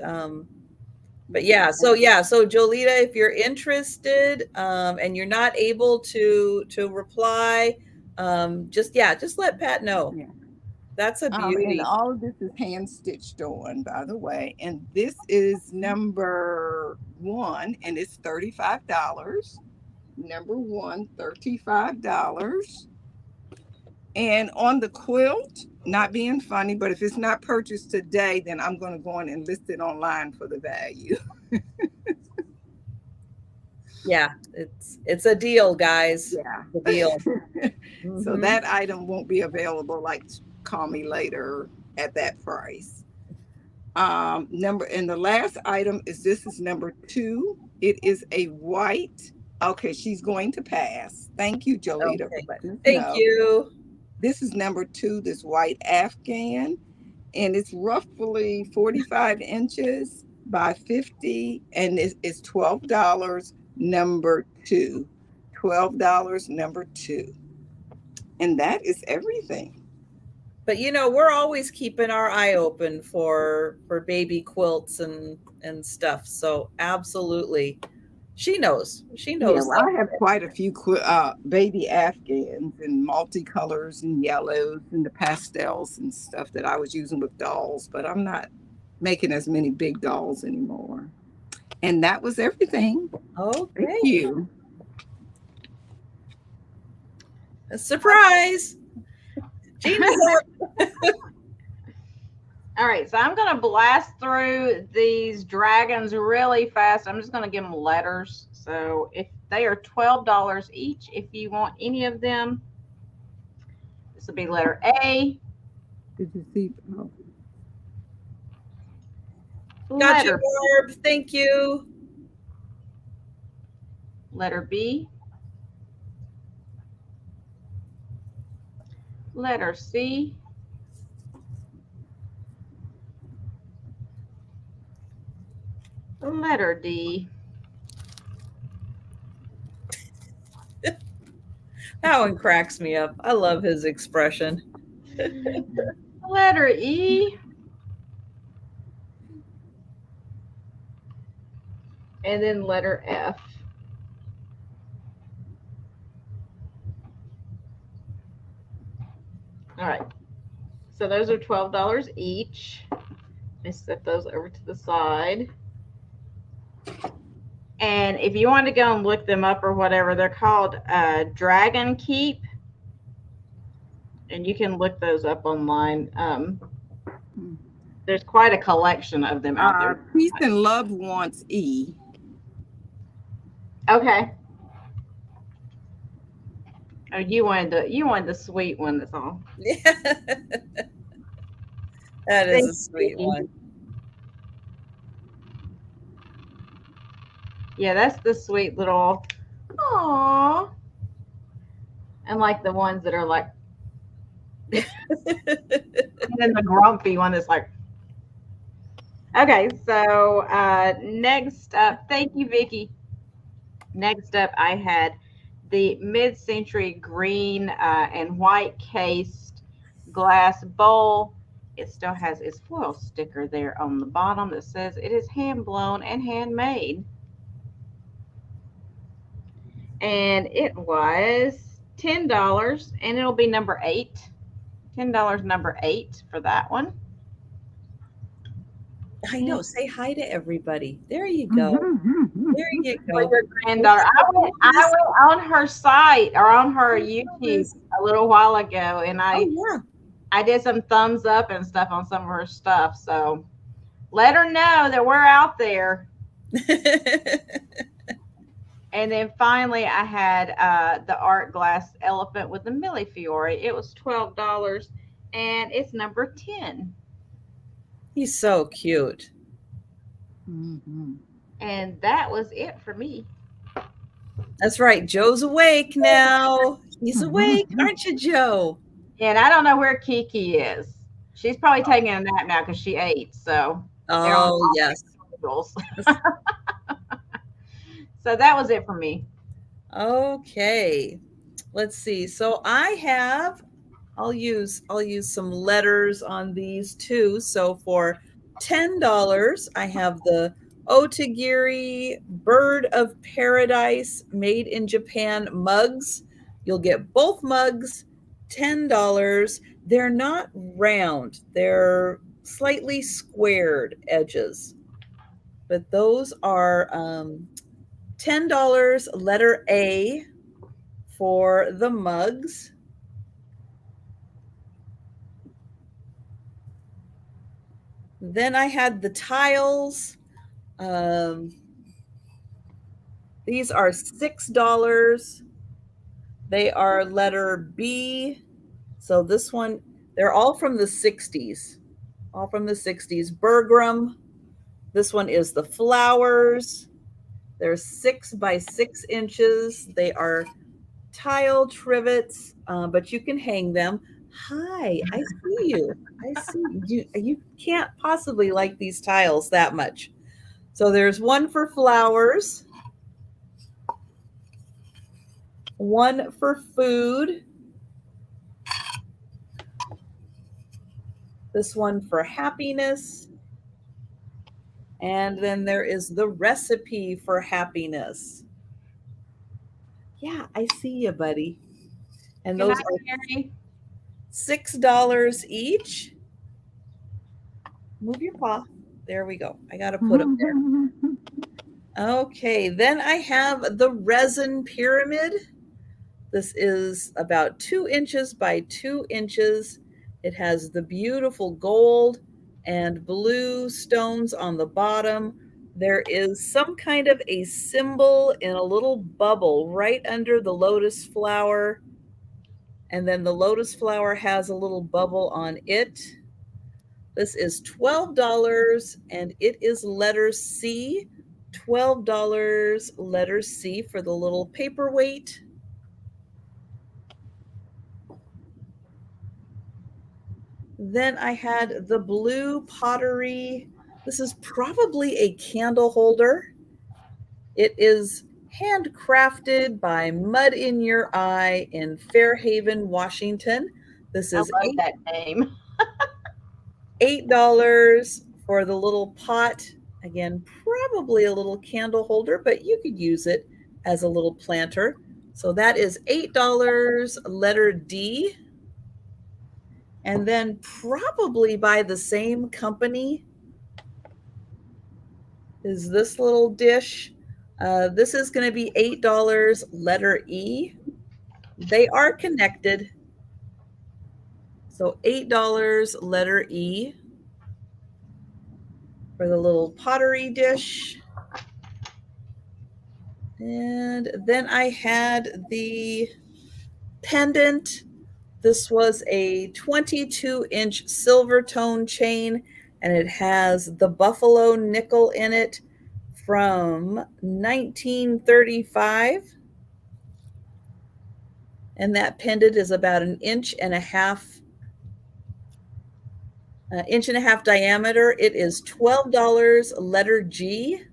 yeah. So Jolita, if you're interested and you're not able to reply, just let Pat know. Yeah. That's a beauty. And all of this is hand stitched on, by the way. And this is number 1, and it's $35. Number 1, $35. And on the quilt, not being funny, but if it's not purchased today, then I'm going to go on and list it online for the value. Yeah, it's a deal, guys. Yeah, a deal. So that item won't be available. Call me later at that price. And the last item is number 2. It is a white. Okay, she's going to pass. Thank you, Jolita. Okay. Thank you. This is number 2, this white Afghan, and it's roughly 45 inches by 50, and it's $12, number 2. $12, number 2. And that is everything. But we're always keeping our eye open for baby quilts and stuff. So absolutely, she knows. She Yeah, knows well, that. I have quite a few baby Afghans in multicolors and yellows and the pastels and stuff that I was using with dolls, but I'm not making as many big dolls anymore. And that was everything. Okay. Thank you. A surprise. Jeana's up. All right, so I'm going to blast through these dragons really fast. I'm just going to give them letters. So if they are $12 each, if you want any of them, this will be letter A. Did you see? Oh. Gotcha, Letter Barb. Thank you. letter B. Letter C. Letter D. That one cracks me up. I love his expression. Letter E. And then letter F. All right. So those are $12 each. Let's set those over to the side. And if you want to go and look them up or whatever, they're called Dragon Keep. And you can look those up online. There's quite a collection of them out there. Peace and Love wants E. Okay. Oh, you wanted the sweet one. That's all. Yeah. That is a sweet one. Yeah, that's the sweet little. Aww. And like the ones that are like. And then the grumpy one is like. Okay, so next up, thank you, Vicki. Next up, I had the mid-century green and white cased glass bowl. It still has its foil sticker there on the bottom that says it is hand blown and handmade. And it was $10, and it'll be number 8. $10 number 8 for that one. I know. Say hi to everybody. There you go. There you go. For your granddaughter. I went on her site or on her YouTube a little while ago, and I did some thumbs up and stuff on some of her stuff. So let her know that we're out there. And then finally, I had the art glass elephant with the Millefiori. It was $12, and it's number 10. He's so cute. And that was it for me. That's right. Joe's awake now. He's awake, aren't you, Joe? And I don't know where Kiki is. She's probably taking a nap now because she ate. So oh yes. So that was it for me. Okay. Let's see. So I'll use some letters on these too. So for $10, I have the Otogiri Bird of Paradise made in Japan mugs. You'll get both mugs, $10. They're not round. They're slightly squared edges. But those are $10, letter A for the mugs. Then I had the tiles. These are $6. They are letter B. So this one, they're all from the 60s. All from the 60s. Bergram. This one is the flowers. They're 6 by 6 inches. They are tile trivets, but you can hang them. Hi, I see you. I see you. You can't possibly like these tiles that much. So there's one for flowers, one for food, this one for happiness. And then there is the recipe for happiness. Yeah, I see you, buddy. And Good those night, are Mary. $6 each. Move your paw. There we go. I got to put them there. Okay, then I have the resin pyramid. This is about 2 inches by 2 inches. It has the beautiful gold and blue stones on the bottom. There is some kind of a symbol in a little bubble right under the lotus flower. And then the lotus flower has a little bubble on it. This is $12 and it is letter C. $12 letter C for the little paperweight. Then I had the blue pottery. This is probably a candle holder. It is handcrafted by Mud in Your Eye in Fairhaven, Washington. This I is love that name. $8 for the little pot. Again, probably a little candle holder, but you could use it as a little planter. So that is $8, letter D. And then probably by the same company is this little dish. This is going to be $8, letter E. They are connected. So $8, letter E for the little pottery dish. And then I had the pendant. This was a 22-inch silver tone chain, and it has the buffalo nickel in it from 1935. And that pendant is about an inch and a half diameter. It is $12, letter G.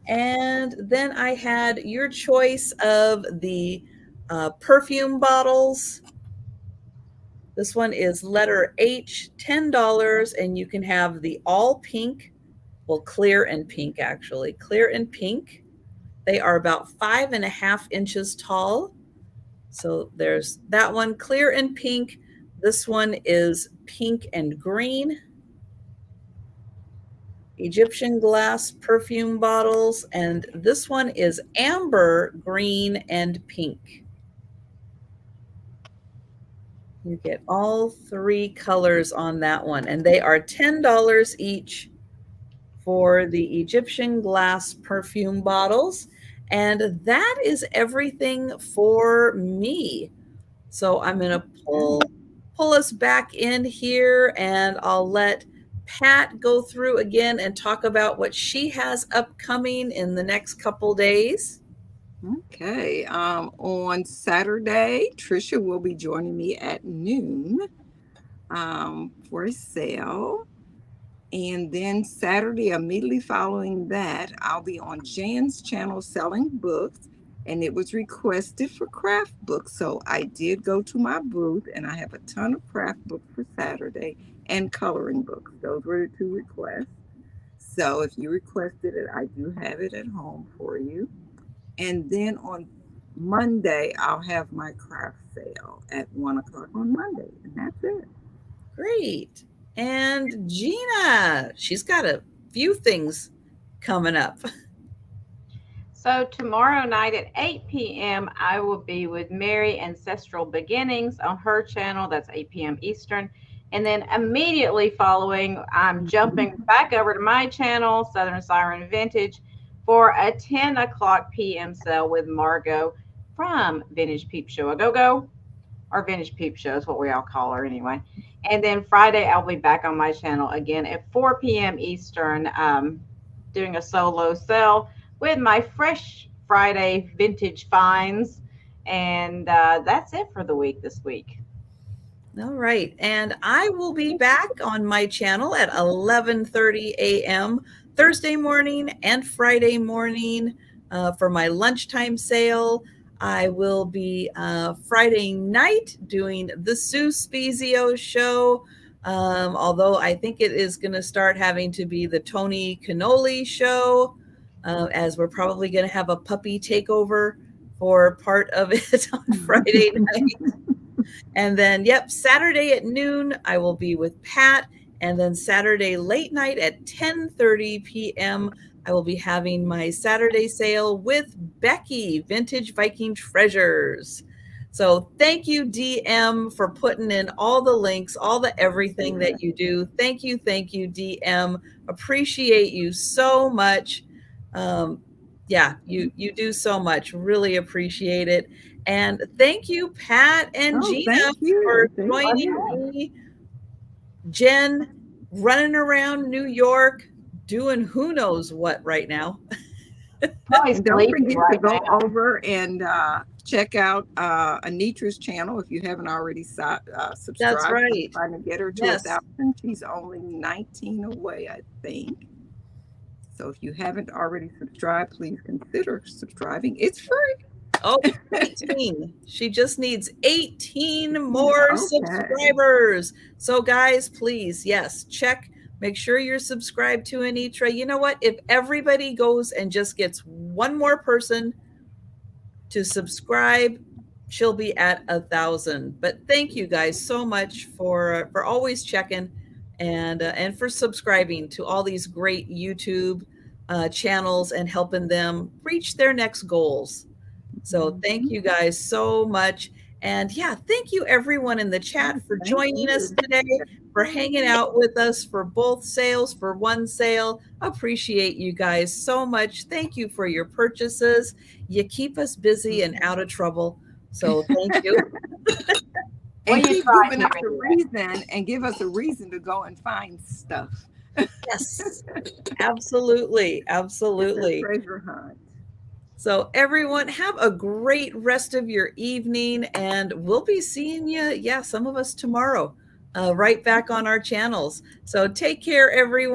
And then I had your choice of the perfume bottles. This one is letter H, $10, and you can have the all pink, well, clear and pink actually, clear and pink. They are about 5.5 inches tall. So there's that one, clear and pink. This one is pink and green. Egyptian glass perfume bottles, and this one is amber, green, and pink. You get all 3 colors on that one, and they are $10 each for the Egyptian glass perfume bottles. And that is everything for me. So I'm going to pull us back in here, and I'll let Pat go through again and talk about what she has upcoming in the next couple days. Okay. On Saturday, Trisha will be joining me at noon for a sale. And then Saturday, immediately following that, I'll be on Jan's channel selling books. And it was requested for craft books. So I did go to my booth, and I have a ton of craft books for Saturday and coloring books. Those were the 2 requests. So if you requested it, I do have it at home for you. And then on Monday, I'll have my craft sale at 1 o'clock on Monday. And that's it. Great. And Jeana, she's got a few things coming up. So tomorrow night at 8 p.m., I will be with Mary Ancestral Beginnings on her channel. That's 8 p.m. Eastern. And then immediately following, I'm jumping back over to my channel, Southern Syren Vintage, for a 10 o'clock p.m. sale with Margot from Vintage Peep Show a Go-Go, or Vintage Peep Show is what we all call her anyway. And then Friday, I'll be back on my channel again at 4 p.m. Eastern, doing a solo sale with my Fresh Friday vintage finds. And that's it for the week this week. All right. And I will be back on my channel at 11:30 a.m. Thursday morning and Friday morning for my lunchtime sale. I will be Friday night doing the Sue Spezio show. Although I think it is going to start having to be the Tony Cannoli show, as we're probably going to have a puppy takeover for part of it on Friday night. And then, Saturday at noon, I will be with Pat. And then Saturday late night at 10:30 p.m., I will be having my Saturday sale with Becky, Vintage Viking Treasures. So thank you, DM, for putting in all the links, all the everything that you do. Thank you, DM. Appreciate you so much. You do so much. Really appreciate it. And thank you, Pat and Jeana, for joining me. Jen, running around New York, doing who knows what right now. Probably Don't forget sleeping right to go now. over and check out Anitra's channel if you haven't already subscribed. That's right. I'm trying to get her to 1,000. She's only 19 away, I think. So if you haven't already subscribed, please consider subscribing. It's free. Oh, 18. She just needs 18 more subscribers. So guys, please, check. Make sure you're subscribed to Anitra. You know what? If everybody goes and just gets one more person to subscribe, she'll be at 1,000. But thank you guys so much for always checking and for subscribing to all these great YouTube channels and helping them reach their next goals. So thank you guys so much. And thank you everyone in the chat for joining us today, for hanging out with us for both sales, for one sale. Appreciate you guys so much. Thank you for your purchases. You keep us busy and out of trouble. So thank you. And keep giving us a reason and give us a reason to go and find stuff. Yes, absolutely. Absolutely. Treasure hunt. So everyone, have a great rest of your evening, and we'll be seeing you, some of us tomorrow, right back on our channels. So take care, everyone.